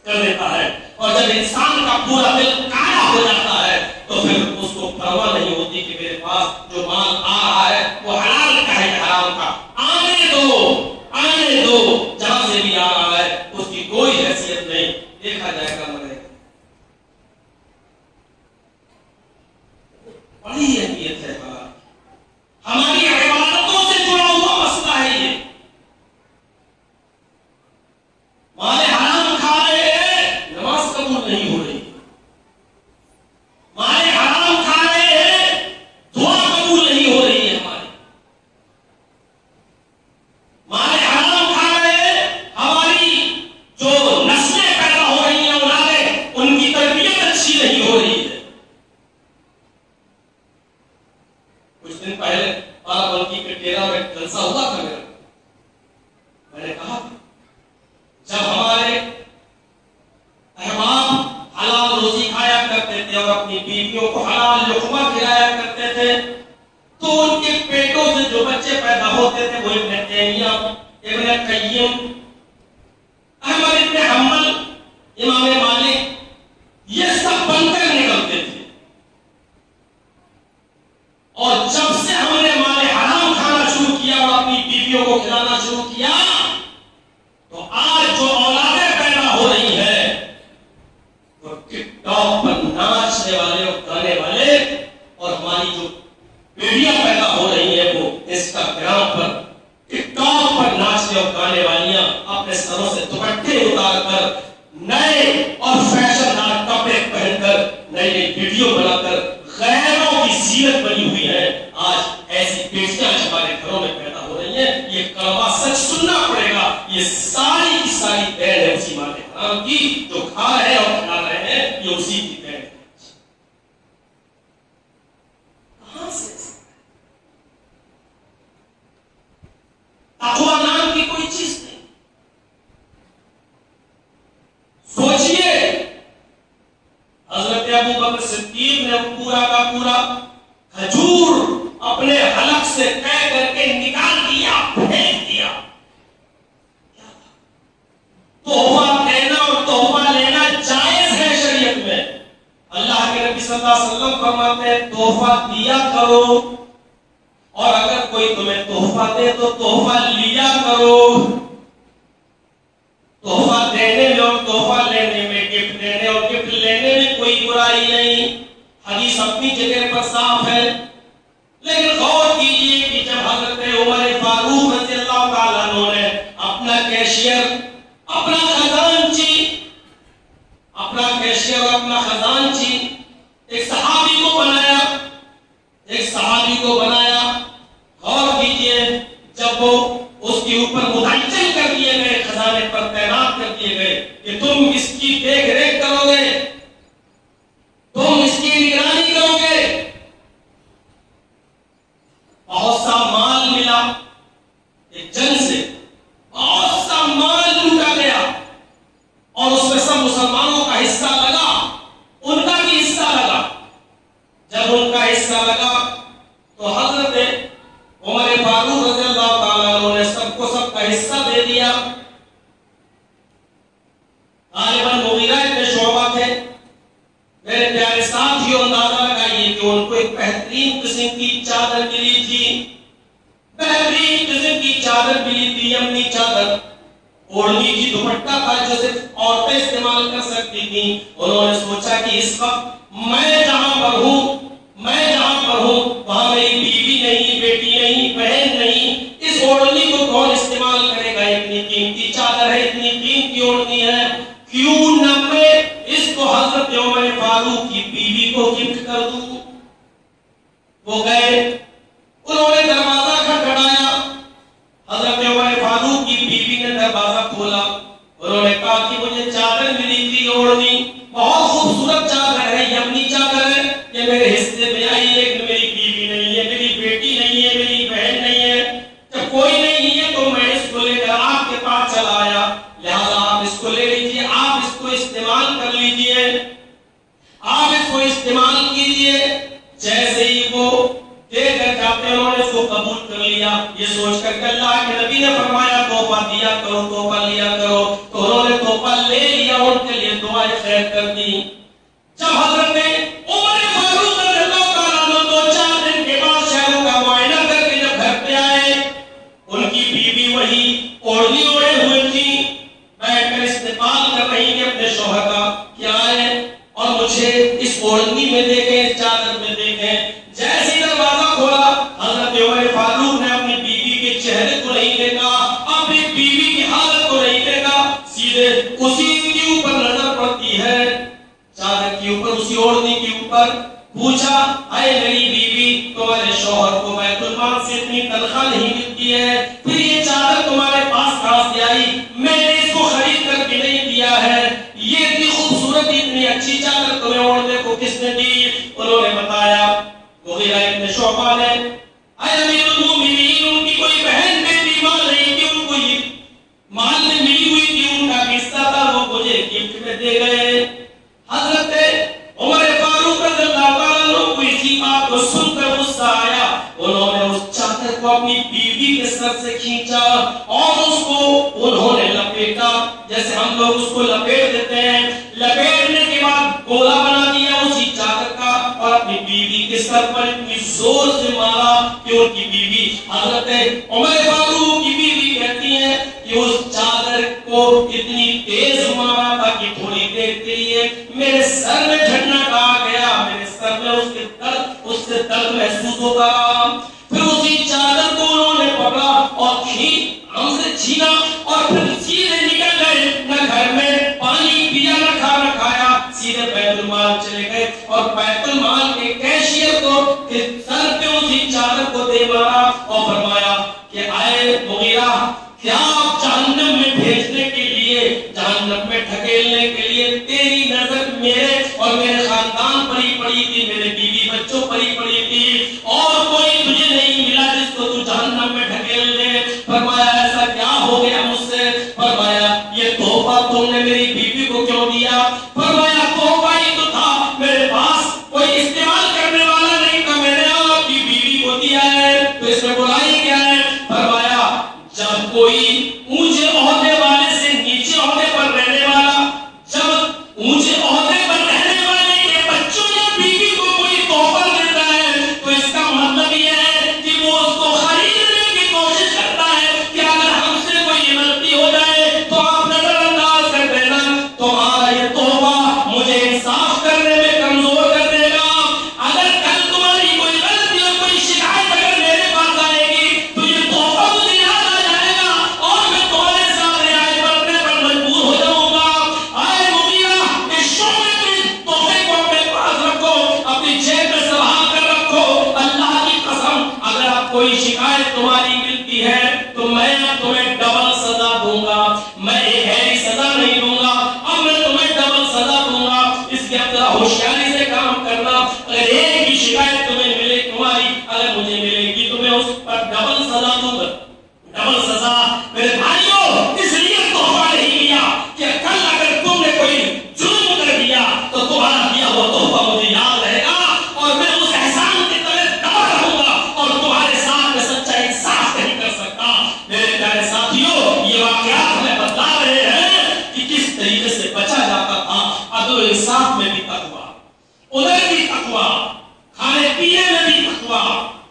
دیتا ہے۔ اور جب انسان کا پورا دل کالا ہو جاتا ہے تو پھر اس کو پرواہ نہیں ہوتی کہ میرے پاس جو مال آ رہا ہے وہ حلال کا ہے حرام کا، آنے دو، جہاں سے بھی آ رہا ہے اس کی کوئی حیثیت نہیں، دیکھا جائے گا مرے۔ بڑی اہمیت ہے ہماری عبادتوں سے جڑا ہوا مسئلہ ہے یہ۔ مال حرام کھا رہے ہیں، نماز قبول نہیں ہو رہی، مال حرام کھا رہے ہیں، دعا قبول نہیں ہو رہی ہے ہماری، مال حرام کھا رہے ہیں، ہماری جو نسلیں پیدا ہو رہی ہیں اولادیں ان کی تربیت اچھی نہیں ہو رہی ہے۔ کچھ دن پہلے بارہ بنکی کے ڈیرا میں جلسہ ہوا تھا میرا، میں نے کہا جب ہمارے احباب حلال روزی کھایا کرتے تھے اور اپنی بیویوں کو حلال لقمہ کھلایا کرتے تھے تو ان کے پیٹوں سے جو بچے پیدا ہوتے تھے وہ ابن تیمیہ، ابن قیم، احمد ابن حنبل، امام مالک، یہ سب بن کر نکلتے تھے۔ اور جب سے ہم نے مال حرام کھانا شروع کیا اور اپنی بیویوں کو کھلانا شروع کیا تو آج جو اولادیں پیدا ہو رہی ہے وہ ٹک ٹاک پر ناچنے والے اور گانے والے، اور ہماری جو بیٹیاں پیدا ہو رہی ہیں وہ انسٹاگرام پر ٹک ٹاک پر ناچنے اور گانے والیاں اپنے سروں سے دوپٹے اتار کر نئے اور فیشن دار کپڑے پہن کر نئی نئی ویڈیو بنا کر غیروں کی زینت بنی ہوئی ہے۔ آج ایسی بیٹیاں ہمارے گھروں میں پیدا ہو رہی ہیں، یہ کڑوا سچ سننا پڑے گا، یہ ساری کی ساری دین ہے اسی مال حرام کی، جو کھا رہے ہیں اور کھلا رہے ہیں یہ اسی کی دین ہے۔ کہاں سے تقویٰ نام کی کوئی چیز نہیں؟ سوچئے حضرت ابوبکر صدیق نے پورا کا پورا کھجور اپنے حلق سے طے کر کے نکال دیا، پھینک دیا۔ تحفہ دینا اور تحفہ لینا جائز ہے شریعت میں۔ اللہ کے نبی صلی اللہ علیہ وسلم فرماتے ہیں تحفہ دیا کرو، اور اگر کوئی تمہیں تحفہ دے تو تحفہ لیا کرو۔ اپنی جگہ پر صاف ہے، لیکن غور کیجئے کہ جب حضرت عمر فاروق رضی اللہ تعالیٰ عنہ نے اپنا کیشیئر، اپنا خزانچی ایک صحابی کو بنایا، غور کیجئے جب وہ اس کے اوپر متعین کر دیے گئے، خزانے پر تعینات کر دیے گئے کہ تم اس کی دیکھ ریکھ کرو گے، تم اس کی نگرانی کرو گے، بہت سا مال ملا، ایک جنگ سے بہت سا مال لوٹا گیا اور اس میں سب مسلمانوں کا حصہ لگا، ان کا بھی حصہ لگا۔ جب ان کا حصہ لگا تو حضرت عمر فاروق رضی اللہ تعالیٰ عنہ نے سب کو سب کا حصہ دے دیا۔ غالباً مغیرہ ابن شعبہ تھے، میرے پیارے ساتھیوں، اندازہ لگائیے کہ ان کو ایک بہترین قسم کی چادر ملی تھی، بہترین قسم کی چادر ملی تھی، یمنی چادر، اوڑھنی کی دوپٹہ تھا جو صرف عورتیں استعمال کر سکتی تھیں۔ انہوں نے سوچا کہ اس وقت میں جہاں پر ہوں وہاں میری بیوی نہیں، بیٹی نہیں، بہن نہیں، اس اوڑھنی کو کون استعمال کرے گا؟ اتنی قیمتی چادر ہے، اتنی قیمتی اوڑھنی ہے، کیوں نہ میں اس کو حضرت عمر فاروق کی بیوی کو گفٹ کر دوں۔ وہ گئے، انہوں نے دروازہ کھٹکھٹایا، حضرت عمر فاروق کی بیوی نے دروازہ کھولا، انہوں نے کہا کہ مجھے چادر ملی تھی، اوڑھنی بہت خوبصورت چادر ہے، یمنی چادر ہے، یہ میرے حصے میں آئی، لیکن میری بیوی نہیں ہے، میری بیٹی نہیں ہے، میری بہن نہیں ہے، جب کوئی نہیں ہے تو میں اس کو لے کر آپ کے پاس چلا آیا، لہذا آپ اس کو لے لیجیے، آپ اس کو استعمال کر لیجیے، آپ اس کو استعمال کیجیے۔ جیسے ہی وہ دے کر جاتے ہیں، انہوں نے اس کو قبول کر لیا، یہ سوچ کر کہ اللہ کے نبی نے فرمایا تحفہ دیا کرو، تحفہ لیا کرو، تو انہوں نے تحفہ لے لیا، ان کے لیے دعائیں خیر کر دی۔ جب حضرت عمر فاروق رضی اللہ تعالیٰ عنہ 2-4 دن کے بعد شہروں کا معائنہ کر کے جب گھر پہ آئے، ان کی بیوی وہی اوڑھنی اوڑھے ہوئے تھی، بیٹھ کر استقبال کر رہی تھی اپنے شوہر کا کہ آئے اور مجھے اس اوڑھنی میں دیکھیں، اس چادر میں دیکھیں۔ جیسے دروازہ کھولا، حضرت عمر فاروق نے اپنی بیوی کے چہرے کو نہیں دیکھا، اپنی بیوی کی حالت کو نہیں دیکھا، سیدھے اسی کے اوپر نظر پڑتی ہے، چادر کے اوپر، اسی اوڑھنی کے اوپر۔ پوچھا، اے میری بیوی، تمہارے شوہر کو بیت المال سے اتنی تنخواہ نہیں ملتی ہے، پھر یہ چادر تمہارے پاس کہاں سے آئی؟ میں نے اس کو خرید کر کے نہیں دیا ہے، یہ اتنی خوبصورت، اتنی اچھی چادر تمہیں اوڑھنے کو کس نے دی؟ انہوں نے بتایا، مغیرہ ابن شعبہ نے، اے امیر المومنین، ان کی کوئی بہن بیٹی مال نہیں تھی، ان کو یہ مال میں ملی ہوئی تھی، ان کا حصہ تھا، وہ مجھے گفٹ میں دے گئے۔ حضرت عمر فاروق رضی اللہ تعالیٰ عنہ کو اسی بات کو سن کر غصہ آیا، انہوں نے اس چادر کو اپنی بیوی کے سر سے کھینچا اور اس کو انہوں نے لپیٹا، جیسے ہم لوگ اس کو لپیٹ دیتے ہیں، لپیٹنے کے بعد گولا بنا دیا اسی چادر کا اور اپنی بیوی کے سر پر اتنی زور سے مارا کہ ان کی بیوی، حضرت عمر فاروق کی بیوی کہتی ہیں کہ اس چادر کو اتنی تیز مارا تھا کہ تھوڑی دیر کے لیے میرے سر میں جھٹنک آ گیا، میرے سر میں اس سے درد محسوس ہوتا رہا۔ پھر اسی چادر کو انہوں نے پکڑا اور ہم سے چھینا اور پھر سیدھے نکل گئے، نہ گھر میں پانی پیا، نہ کھانا کھایا، سیدھے بیت المال چلے گئے اور بیت المال کے کیشیئر کو سر پہ اسی چادر کو دے مارا اور فرمایا کہ اے مغیرہ، کیا آپ جہنم میں بھیجنے کے لیے، جہنم میں ڈھکیلنے کے لیے تیری نظر میرے اور میرے خاندان پر ہی پڑی تھی، میرے بیوی بچوں پر ہی پڑی تھی، اور کوئی تجھے نہیں ملا جس کو تو جہنم میں ڈھکیل دے؟ فرمایا ایسا کیا ہو گیا مجھ سے؟ فرمایا یہ تحفہ تم نے میری بیوی کو کیوں دیا؟ فرمایا تحفہ ہی تو تھا، میرے پاس کوئی استعمال کرنے والا نہیں تھا، میں نے آپ کی بیوی کو دیا ہے، تو اس میں برائی کیا ہے؟ فرمایا جب کوئی اونچے عہدے والے سے نیچے عہدے پر رہنے والا، جب اونچے عہدے پر رہنے والے کے بچوں یا بیوی کو کوئی تحفہ دیتا ہے تو اس کا مطلب یہ ہے کہ وہ اس کو خریدنے کی کوشش کرتا ہے کہ اگر ہم سے کوئی غلطی ہو جائے تو آپ نظر انداز کر دینا، تمہارا یہ تحفہ مجھے انصاف کرنے میں کمزور کر دے گا، اگر تمہیں ڈبل سزا دوں گا، میں ایک ایسی سزا نہیں دوں گا، اب میں تمہیں ڈبل سزا دوں گا۔ اس کے اندر ہوشیاری سے کام کرنا، اگر ایک بھی شکایت تمہیں ملے تمہاری اگر مجھے ملے گی تو میں اس پر ڈبل سزا دوں گا، ڈبل سزا۔ میرے بھائیوں، اس لیے تحفہ نہیں لیا کہ کل اگر تم نے کوئی جرم کر دیا تو تمہارا دیا ہوا تحفہ مجھے یاد رہے گا اور میں اس احسان کے تلے دبا رہوں گا اور تمہارے ساتھ میں سچا انصاف نہیں کر سکتا۔ میرے پیارے ساتھیوں، یہ واقعات ہمیں بتا رہے ہیں کہ کس طریقے سے بچا جاتا تھا۔ عدل و انصاف میں بھی تقویٰ، ادھر بھی تقویٰ، کھانے پینے میں بھی تقویٰ۔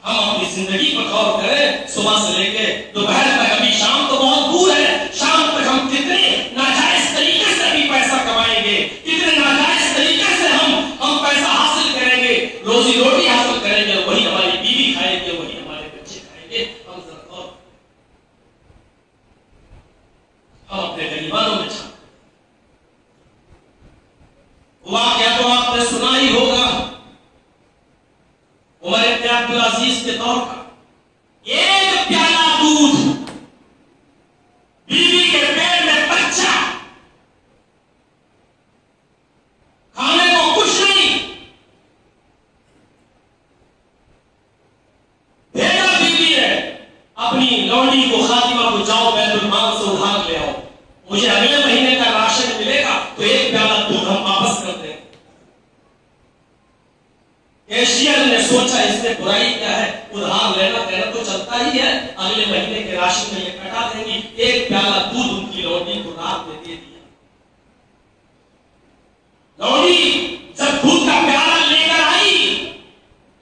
ہم اپنی زندگی پر غور کریں، صبح سے لے کے دوپہر تک، ابھی شام تو بہت دور ہے، شام تک ہم کتنے ناجائز طریقے سے بھی پیسہ کمائیں گے، کتنے ناجائز طریقے سے ہم پیسہ حاصل کریں گے، روزی روٹی حاصل کریں گے، وہی ہماری بیوی کھائے گی، وہی ہمارے بچے کھائیں گے۔ ہم ذرا غور، ہم اپنے غریبانوں میں چھاپ واقعہ تو آپ نے سنا ہی ہوگا، عمر بن عبدالعزیز کے دور کا۔ ایک پیالہ دودھ، بیوی کے پیٹ میں بچہ، کھانے کو کچھ نہیں، بھیجا بیوی ہے اپنی لونڈی کو، خادمہ کو، جاؤ بیت المال سے ادھار لے آؤ، مجھے اگلے مہینے کا راشن ملے گا تو ایک پیالہ دودھ ہم واپس کر دیں۔ کیشیئر نے سوچا اس میں برائی کیا ہے، ادھار لینا دینا تو چلتا ہی ہے، اگلے مہینے کے راشن میں یہ کٹا دیں گی۔ ایک پیالہ دودھ ان کی لونڈی کو رات میں دے دیا۔ لونڈی جب دودھ کا پیالہ لے کر آئی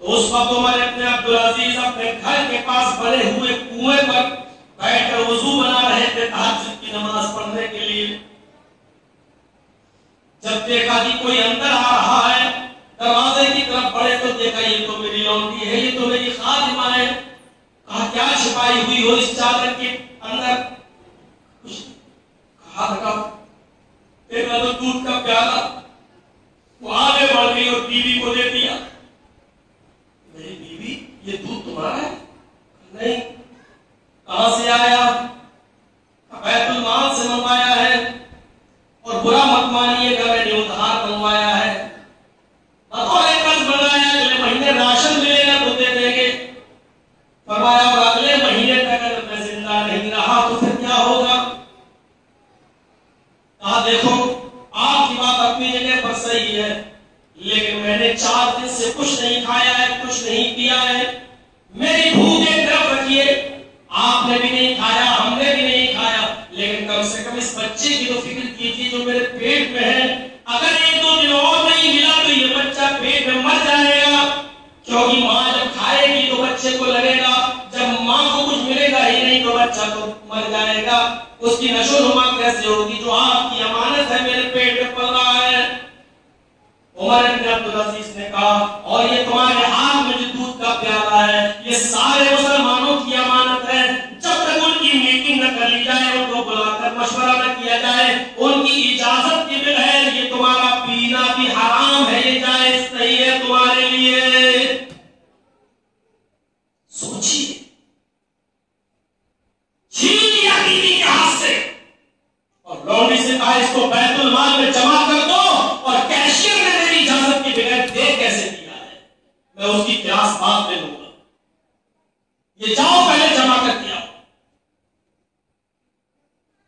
تو اس وقت عمر بن عبدالعزیز اپنے گھر کے پاس بنے ہوئے کنویں پر بیٹھ کر وضو بنا رہے تھے تہجد کی نماز پڑھنے کے لیے۔ جب دیکھا کہ کوئی اندر آ رہا ہے، دروازے کی طرف بڑھے تو دیکھا یہ تو میری لونڈی ہے، یہ تو میری خادمہ ہے۔ کہا کیا چھپائی ہوئی ہو اس چادر کے اندر؟ کہا لگا دیکھا تو دودھ کا پیالہ۔ وہ آگے بڑھ گئی اور بیوی کو دے دیا۔ میری بیوی، یہ دودھ تمہارا ہے؟ نہیں۔ کہاں سے آیا؟ بیت المال سے منگوایا ہے، اور برا مت مانیے گا میں نے ادھار منگوایا ہے، بطور قرض بنایا، اگلے مہینے راشن ملے گا تو دے دیں گے۔ فرمایا اور اگلے مہینے تک اگر میں زندہ نہیں رہا تو پھر کیا ہوگا؟ کہا دیکھو آپ کی بات اپنی جگہ پر صحیح ہے، لیکن میں نے 4 دن سے کچھ نہیں کھایا ہے، کچھ نہیں پیا ہے، میری بھوک ایک طرف رکھیے، آپ نے بھی نہیں کھایا، ہم نے بھی نہیں کھایا، لیکن کم سے کم اس بچے کی تو فکر کیجیے جو میرے پیٹ میں ہے، اگر 1-2 دن اور نہیں ملا تو یہ بچہ پیٹ میں مر جائے گا، کیونکہ ماں جب کھائے گی تو بچے کو لگے گا، جب ماں کو کچھ ملے گا ہی نہیں تو بچہ تو مر جائے گا، اس کی نشو و نما کیسے ہوگی؟ جو آپ کی امانت ہے میرے پیٹ میں پل رہا ہے۔ عمر بن عبدالعزیز نے کہا اور یہ تمہارے ہاتھ میں جو دودھ کا پیالہ ہے یہ سارے مسلمانوں کی امانت ہے، جب تک ان کی میٹنگ نہ کر لی جائے، ان کو بلا کر مشورہ نہ کیا جائے، ان کی اجازت کے بغیر یہ تمہارا پینا بھی حرام ہے، یہ جائز نہیں ہے تمہارے لیے۔ سوچیے، چھین لیا بیوی کے ہاتھ سے اور لونڈی سے کہا اس کو بیت المال میں جمع کر دو، اور کیشیئر نے میری اجازت کے بغیر دے کیسے دیا ہے، میں اس کی قیاس بعد میں لوں گا، یہ جاؤ پہلے جمع کر دیا۔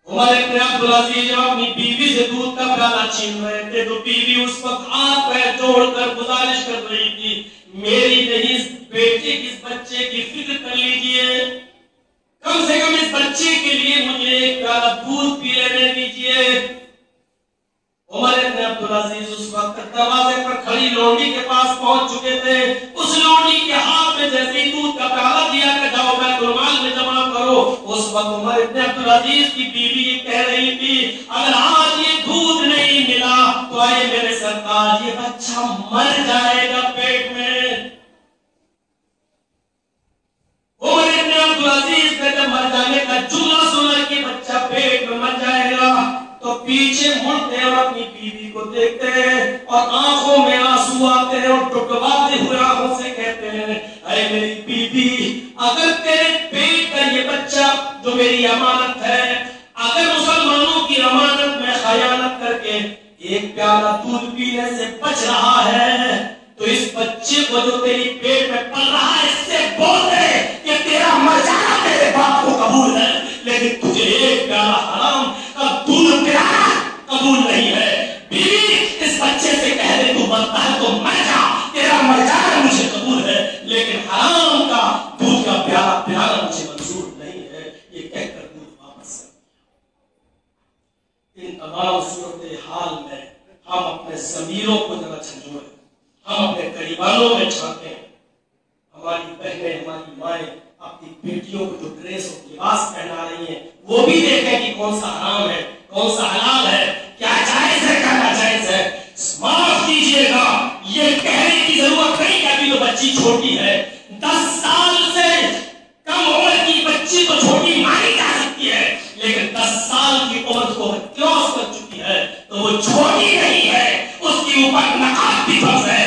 عمر بن عبدالعزیز جب اپنی بیوی سے دودھ کا پیالہ چھین رہے تھے تو بیوی اس وقت ہاتھ پیر جوڑ کر گزارش کر رہی تھی، میری نہیں اس بیٹے کی، اس بچے کی فکر کر لیجئے، کم سے کم اس بچے کے لیے مجھے ایک پیالہ دودھ پی لینے دیجئے۔ عمر بن عبدالعزیز اس وقت دروازے پر کھڑی لونڈی کے پاس پہنچ چکے تھے، اس لونڈی کے ہاتھ میں جیسے دودھ کا پیالہ دیا کہ جاؤ بیت المال میں جمع کرو، اس وقت عمر بن عبدالعزیز کی بیوی یہ کہہ رہی تھی اگر آج یہ دودھ نہیں ملا تو آئے میرے سرتاج یہ بچہ مر جائے گا پیٹ میں۔ عمر بن عبدالعزیز نے جب مر جانے کا جملہ سنا کہ بچہ پیٹ میں مر جائے گا تو پیچھے مڑتے اور اپنی بیوی کو دیکھتے ہیں اور آنکھوں میں آنسو آتے ہیں اور ٹکٹکاتے ہوئے آنکھوں سے کہتے ہیں اے میری بیوی، اگر تیرے پیٹ کا یہ بچہ جو میری امانت امانت ہے. اگر مسلمانوں کی امانت میں خیانت کر کے ایک پیالہ دودھ پینے سے بچ رہا ہے تو اس بچے کو جو تیری پیٹ میں پل رہا ہے اس سے بول دے کہ تیرا مر جانا میرے باپ کو قبول ہے، لیکن تجھے ایک پیالہ حرام کا دودھ پلانا قبول نہیں ہے. بیوی اس بچے سے کہہ دے تو مرتا ہے تو مر جا، تیرا مر جانا مجھے قبول ہے، لیکن حرام کا دودھ کا پیالہ پلانا مجھے منظور نہیں ہے. یہ کہہ کر دودھ واپس کر. ان تمام صورتحال میں ہم اپنے ضمیروں کو ذرا جھنجھوڑیں، ہم اپنے قریبانوں میں جھانکیں. ہماری بہنیں، ہماری مائیں اپنی بیٹیوں کو جو ڈریس اور لباس پہنا رہی ہیں وہ بھی دیکھیں کہ کون سا حرام ہے، کون سا حلال ہے، کیا جائز ہے، کیا ناجائز ہے. معاف کیجیے گا، یہ کہنے کی ضرورت نہیں کہ ابھی تو بچی چھوٹی ہے. 10 سال سے کم عمر کی بچی تو چھوٹی مانی جا سکتی ہے، لیکن 10 سال کی عمر کو کراس کر چکی ہے تو وہ چھوٹی نہیں ہے. اس کے اوپر نقاب بھی فرض ہے،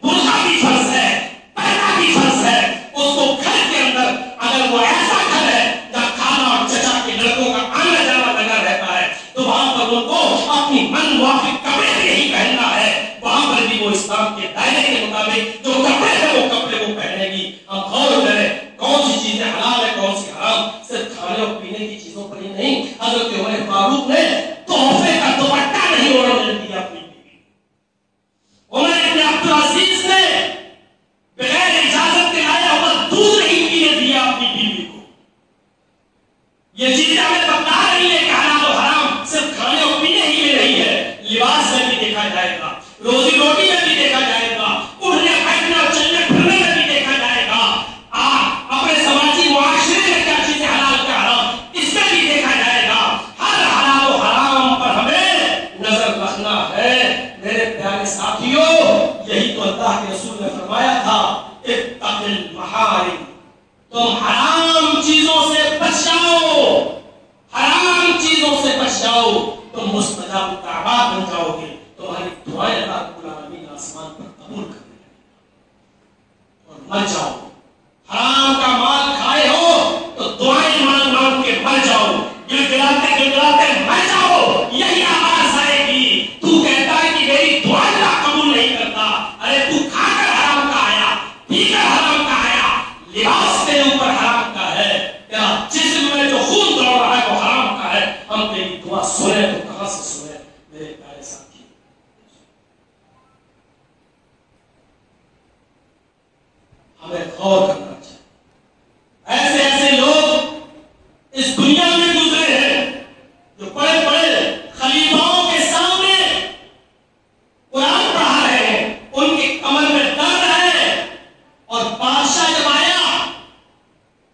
برقع بھی فرض ہے، پردہ بھی فرض ہے. اس کو گھر کے اندر اگر وہ ایسا گھر ہے جہاں کھانا اور چچا کے لڑکوں کا آنا جانا لگا رہتا ہے تو وہاں پر ان کو اپنی من موافق کپڑے بھی نہیں پہننا ہے. وہاں پر بھی وہ اسلام کے دائرے کے مطابق جو کپڑے ہیں وہ کپڑے وہ پہنے گی. ہم غور کریں کون سی چیزیں حلال ہے کون سی حرام. صرف کھانے اور پینے کی چیزوں پر ہی نہیں، حضرت عمر فاروق نے تحفے کا دوپٹہ نہیں اوڑھنے دیا اپنی بیوی. عمر ابن عبدالعزیز نے بغیر اجازت کے لایا ہوا دودھ نہیں پینے دیا اپنی بیوی کو. یہ چیزیں ہمیں بتا رہی ہے کہ حلال و حرام صرف کھانے اور پینے ہی میں نہیں ہے، لباس میں بھی دیکھا جائے گا، روزی روٹی میں بھی دیکھا جائے گا، اٹھنے بیٹھنے اور چلنے پھرنے میں بھی دیکھا جائے گا. اپنے سماجی معاشرے میں کیا چیزیں حلال کیا حرام اس میں بھی دیکھا جائے گا. ہر حلال و حرام پر ہمیں نظر رکھنا ہے. میرے پیارے ساتھیوں، یہی تو اللہ کے رسول نے فرمایا تھا اتق المحارم، تم حرام چیزوں سے بچ جاؤ، حرام چیزوں سے بچ جاؤ، تم مستجاب الدعوات بن جاؤ گے. تمہاری دعائیں اللہ رب العالمین آسمان پر قبول کر لیں اور مر جاؤ. حرام کا مال کھائے ہو تو دعائیں مانگ مانگ کے مر جاؤ، گڑگڑاتے گڑگڑاتے مر جاؤ. یہی آواز آئے گی. تو کہتا ہے کہ میری دعا اللہ قبول نہیں کرتا. ارے تو کھا کر حرام کا آیا، پی کر حرام کا آیا، لباس تیرے اوپر حرام کا ہے، تیرا جسم میں جو خون دوڑ رہا ہے وہ حرام کا ہے. ہم تیری دعا سنیں تو کہاں سے سنیں؟ میرے پیارے ساتھی، ہمیں غور کرنا چاہیے. ایسے ایسے لوگ اس دنیا میں گزرے ہیں جو بڑے بڑے خلیفاؤں کے سامنے قرآن پڑھا رہے ہیں، ان کی کمر میں درد ہے اور بادشاہ جب آیا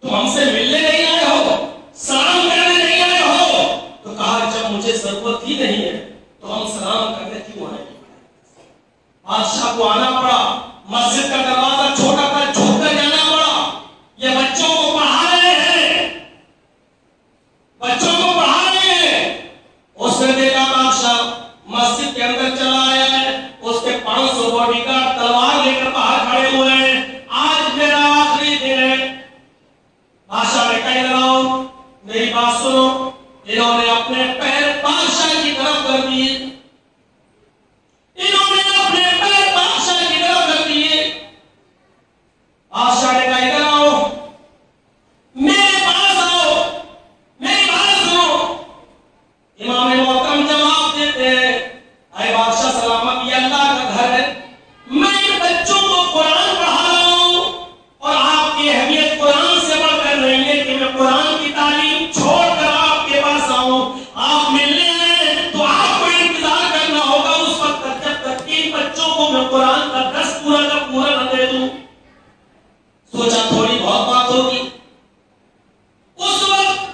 تو ہم سے ملنے نہیں آئے ہو، سلام کرنے نہیں آئے ہو، تو کہا جب مجھے ضرورت ہی نہیں ہے تو ہم سلام کرنے کیوں آئے؟ بادشاہ کو آنا پڑا، مسجد کا دروازہ چھوٹا تھا، جھک کر جانا پڑا. یہ بچوں کو پڑھا رہے ہیں، بچوں کو پڑھا رہے ہیں. اس نے دیکھا بادشاہ مسجد کے اندر چلا آیا ہے، اس کے 500 باڈی گارڈ تلوار لے کر باہر کھڑے ہوئے ہیں. آج میرا آخری دن ہے. بادشاہ نے کہا ادھر میری بات سنو. انہوں نے اپنے پیر بادشاہ کی طرف کر دیے، انہوں نے اپنے پیر بادشاہ کی طرف کر دیے. بادشاہ نے کہا ادھر آؤ، میرے پاس آؤ، میری بات سنو. امام محترم جواب دیتے ہیں اے بادشاہ سلامت، یہ اللہ کا گھر ہے، میں ان بچوں کو قرآن پڑھا رہا ہوں اور آپ کی اہمیت قرآن سے بڑھ کر نہیں ہے کہ میں قرآن کی تعلیم چھوڑ کر آپ کے پاس آؤں. آپ ملنے آئے تو آپ کو انتظار کرنا ہوگا اس وقت تک جب تک ان بچوں کو میں قرآن کا درس پورا کا پورا نہ دے دوں. سوچا تھوڑی بہت بات ہوگی. اس وقت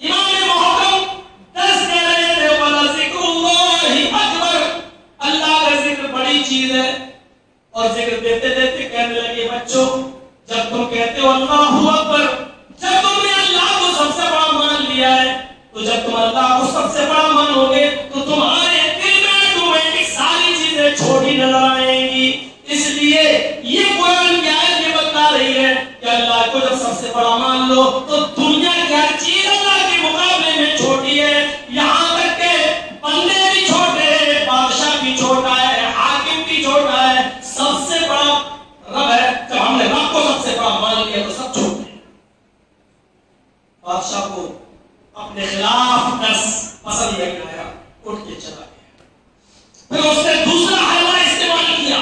امام محترم درس دے رہے تھے، وَلَا ذِكْرُ اللَّهِ أَكْبَرُ، اللہ کا ذکر بڑی چیز ہے. اور ذکر دیتے دیتے کہنے لگے بچوں جب تم کہتے ہو اللہ اکبر، جب تم نے اللہ کو سب سے بڑا مان لیا ہے تو جب تم اللہ کو سب سے بڑا مانو گے تو تمہارے دل میں تمہیں ساری چیزیں چھوٹی نظر آئیں گی. اس لیے یہ قرآن کی آیت یہ بتا رہی ہے کہ اللہ کو جب سب سے بڑا مان لو تو دنیا کی ہر چیز بادشاہ کو اپنے خلاف دس پسند نہیں آیا، اٹھ کے چلا گیا۔ پھر اس نے دوسرا حلوہ استعمال کیا،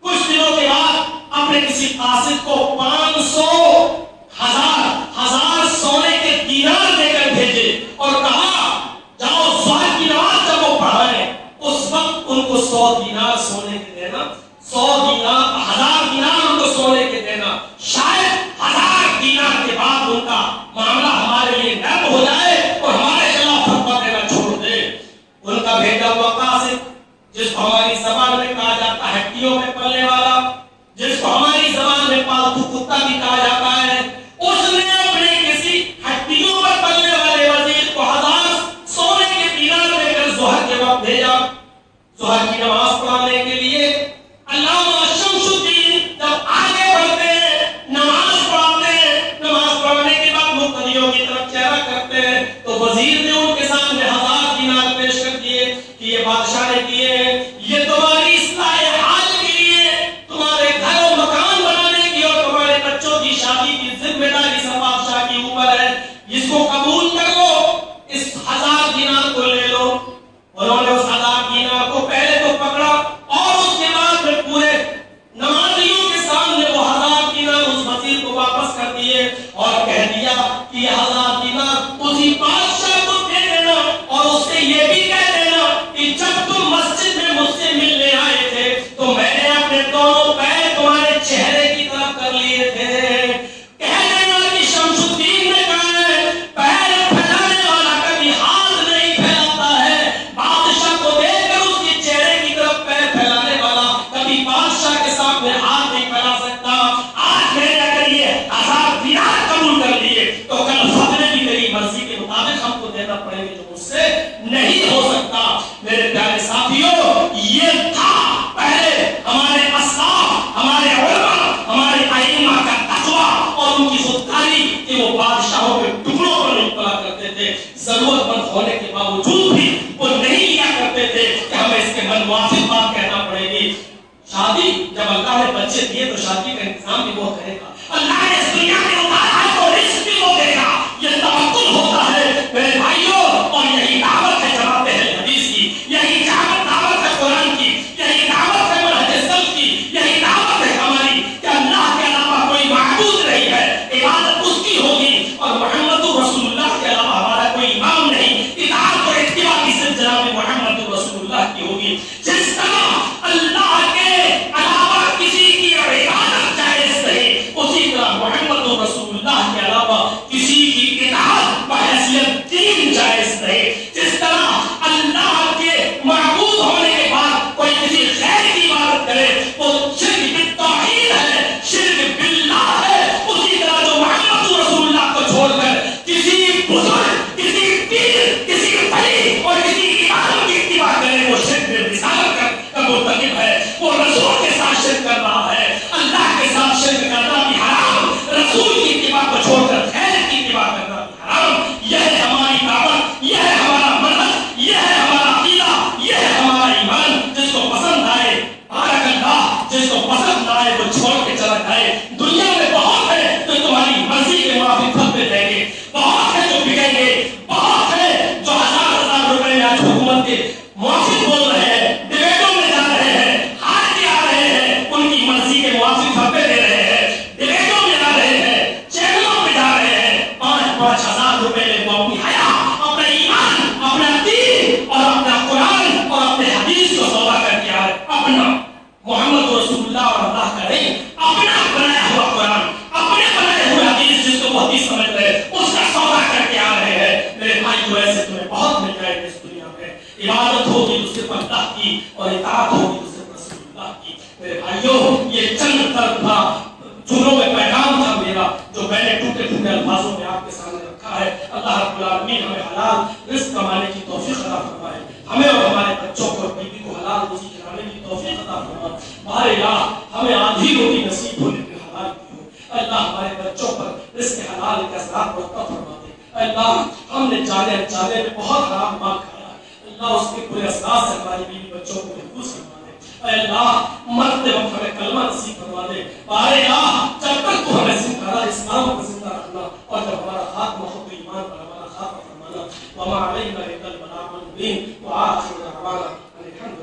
کچھ دنوں کے بعد اپنے کسی قاصد کو 500,000 سونے کے دینار دے کر بھیجے اور کہا جاؤ ظہر کی نماز جب وہ پڑھائیں اس وقت ان کو 100 دینار سونے کے دینا، 1000 دینار ان کو سونے کے دینا، شاید 1000 دینار کے بعد ان کا معاملہ ہمارے لیے نرم ہو جائے اور ہمارے خلاف فتویٰ دینا چھوڑ دے۔ ان کا بھیجا ہوا قاصد، جس کو ہماری زبان میں کہا جاتا ہے ہڈیوں میں پلنے والا، جس کو ہماری زبان میں پالتو کتا بھی کہا جاتا ہے، اس نے اپنے کسی ہڈیوں پر پلنے والے وزیر کو 1000 سونے کے دینار دے کر ظہر کے وقت بھیجا ظہر کی نماز پڑھانے کے لیے۔ علامہ شمس الدین جب آگے بڑھتے ہیں، نماز پڑھاتے ہیں، نماز پڑھانے کے بعد مقتدیوں کی طرف چہرہ کرتے ہیں تو وزیر نے ان کے سامنے 1000 دینار پیش کر دیے کہ یہ بادشاہ نے دیے ہیں، یہ تمہاری اصلاح حال کے لیے، تمہارے گھر و مکان بنانے کی اور تمہارے بچوں کی شادی کی ذمہ داری سب بادشاہ کے اوپر ہے، اس کو قبول کر لو، اس 1000 دینار کو لے لو۔ انہوں نے اس 1000 دینار کو پہلے تو پکڑا اور اس کے بعد میں پورے نمازیوں کے سامنے وہ 1000 دینار اس وزیر کو واپس کر دیے اور کہہ دیا کہ یہ 1000 دینار اسی بادشاہ کو دے دینا اور اس سے یہ بھی کہہ دینا کہ جب تم مسجد میں مجھ سے ملنے آئے تھے تو میں نے اپنے دونوں پیر تمہارے چہرے کی طرف کر لیے تھے۔ کہہ دینا کہ شمس الدین نے کہا ہے پیر پھیلانے والا کبھی ہاتھ نہیں پھیلاتا ہے، بادشاہ کو دیکھ کر اس کے چہرے کی طرف پیر پھیلانے والا کبھی بادشاہ کے سامنے ہاتھ نہیں پھیلا سکتا۔ آج میں نے اگر یہ 1000 دینار قبول کر لیے تو کل فتوے بھی میری مرضی کے مطابق ہم کو دینا پڑیں گے جو مجھ سے نہیں ہو سکتا۔ میرے پیارے ساتھیوں، یہ تھا پہلے ہمارے اسلاف، ہمارے علماء، ہمارے ائمہ کا تقویٰ اور ان کی خودداری کہ وہ بادشاہوں کے ٹکڑوں پر نہیں پڑا کرتے تھے، ضرورت مند ہونے کے باوجود بھی وہ نہیں لیا کرتے تھے کہ ہمیں اس کے من موافق بات کہنا پڑے گی۔ شادی جب اللہ نے بچے دیے تو شادی کا انتظام بھی وہ کرے گا، اللہ نے اس دنیا میں اتارا ہے تو رزق بھی وہ دے گا، یہ توکل ہوتا ہے میرے بھائیوں۔ اور یہی دعوت ہے جماعت اہل حدیث کی، یہی دعوت ہے قرآن کی، یہی دعوت ہے منہج سلف کی، یہی دعوت ہے ہماری کہ اللہ کے علاوہ کوئی معبود نہیں ہے، عبادت اس کی ہوگی اور محمد رسول اللہ کے علاوہ ہمارا کوئی امام نہیں، اطاعت اور اتباع کی صرف جناب محمد رسول اللہ کی ہوگی۔ جس طرح اللہ کے علاوہ کسی کی عبادت جائز نہیں، اسی طرح محمد رسول اللہ کے علاوہ کسی کی اطاعت بحیثیت دین جائز نہیں۔ جس طرح اللہ کے معبود ہونے کے بعد کوئی کسی غیر کی عبادت کرے وہ شرک بالتوحید ہے، شرک باللہ ہے، اسی طرح جو محمد رسول اللہ کو چھوڑ کر کسی بزرگ، کسی پیر، کسی ولی اور کسی امام کی اتباع کرے وہ شرک بالرسالت کا مرتکب ہے، وہ رسول کے ساتھ شرک کر رہا ہے۔ اللہ کے ساتھ شرک کرنا بھی حرام، رسول کی اتباع کو چھوڑ کر غیر کی اتباع کرنا بھی حرام۔ یہ ہے ہماری دعوت، یہ ہے ہمارا منہج، یہ ہے ہمارا عقیدہ، یہ ہے ہمارا ایمان۔ جس کو پسند آئے بارک اللہ، جس کو پسند آئے وہ چھوڑ کے چلا جائے۔ دنیا میں بہت ہے جو تمہاری مرضی کے موافق فتوے دیں گے، بہت ہے جو بکیں گے، بہت ہے جو 1000 روپے میں آج حکومت کے موافق بول رہے ہیں، ڈبیٹوں میں جا رہے ہیں، ہار کے آ رہے ہیں، ان کی مرضی کے موافق فتوے دے رہے ہیں، ڈبیٹوں میں جا رہے ہیں، چینلوں میں جا رہے ہیں، 5,000 روپے میں وہ اپنی حیا، اپنا ایمان، اپنا دین اور اپنا قرآن اور اپنے حدیث کو سودا کر کے آئے۔ اپنا محمد رسول اللہ اور اللہ کا نہیں، اپنا بنایا ہوا قرآن، اپنے بنائے ہوئے حدیث جس کو وہ حدیث سمجھ رہے اس کا سودا کر کے آ رہے ہیں۔ میرے بھائی جو ایسے تمہیں بہت مل جائے گا اس دنیا میں، عبادت ہوگی تو صرف اللہ کی اور اطاعت ہوگی تو صرف رسول اللہ کی۔ میرے بھائیوں، یہ چند طرف تھا، جملوں میں پیغام تھا میرا جو میں نے ٹوٹے ٹوٹے الفاظوں میں آپ کے سامنے رکھا ہے۔ اللہ رب العالمین ہمیں حلال رزق کمانے کی توفیق عطا فرمائے، ہمیں اور ہمارے بچوں کو اور بیوی کو حلال روزی کھلانے کی توفیق عطا فرمائے۔ ہمارے اللہ ہمیں آدھی روٹی نصیب ہو لیکن حلال کی ہو۔ اللہ ہمارے بچوں پر رزق حلال کے اثرات کو عطا فرما دے۔ اللہ ہم نے جانے انجانے میں بہت حرام مال کھایا ہے، اللہ اس کے پورے اثرات سے ہماری بیوی بچوں کو محفوظ فرما دے۔ اے اللہ مرتے وقت ہمیں کلمہ نصیب فرما دے۔ اے اللہ جب تک تو ہمیں زندہ اسلام کو زندہ رکھنا اور جب ہمارا خاتمہ ہو ولله البلاغ المبين وآخر دعوانا الحمد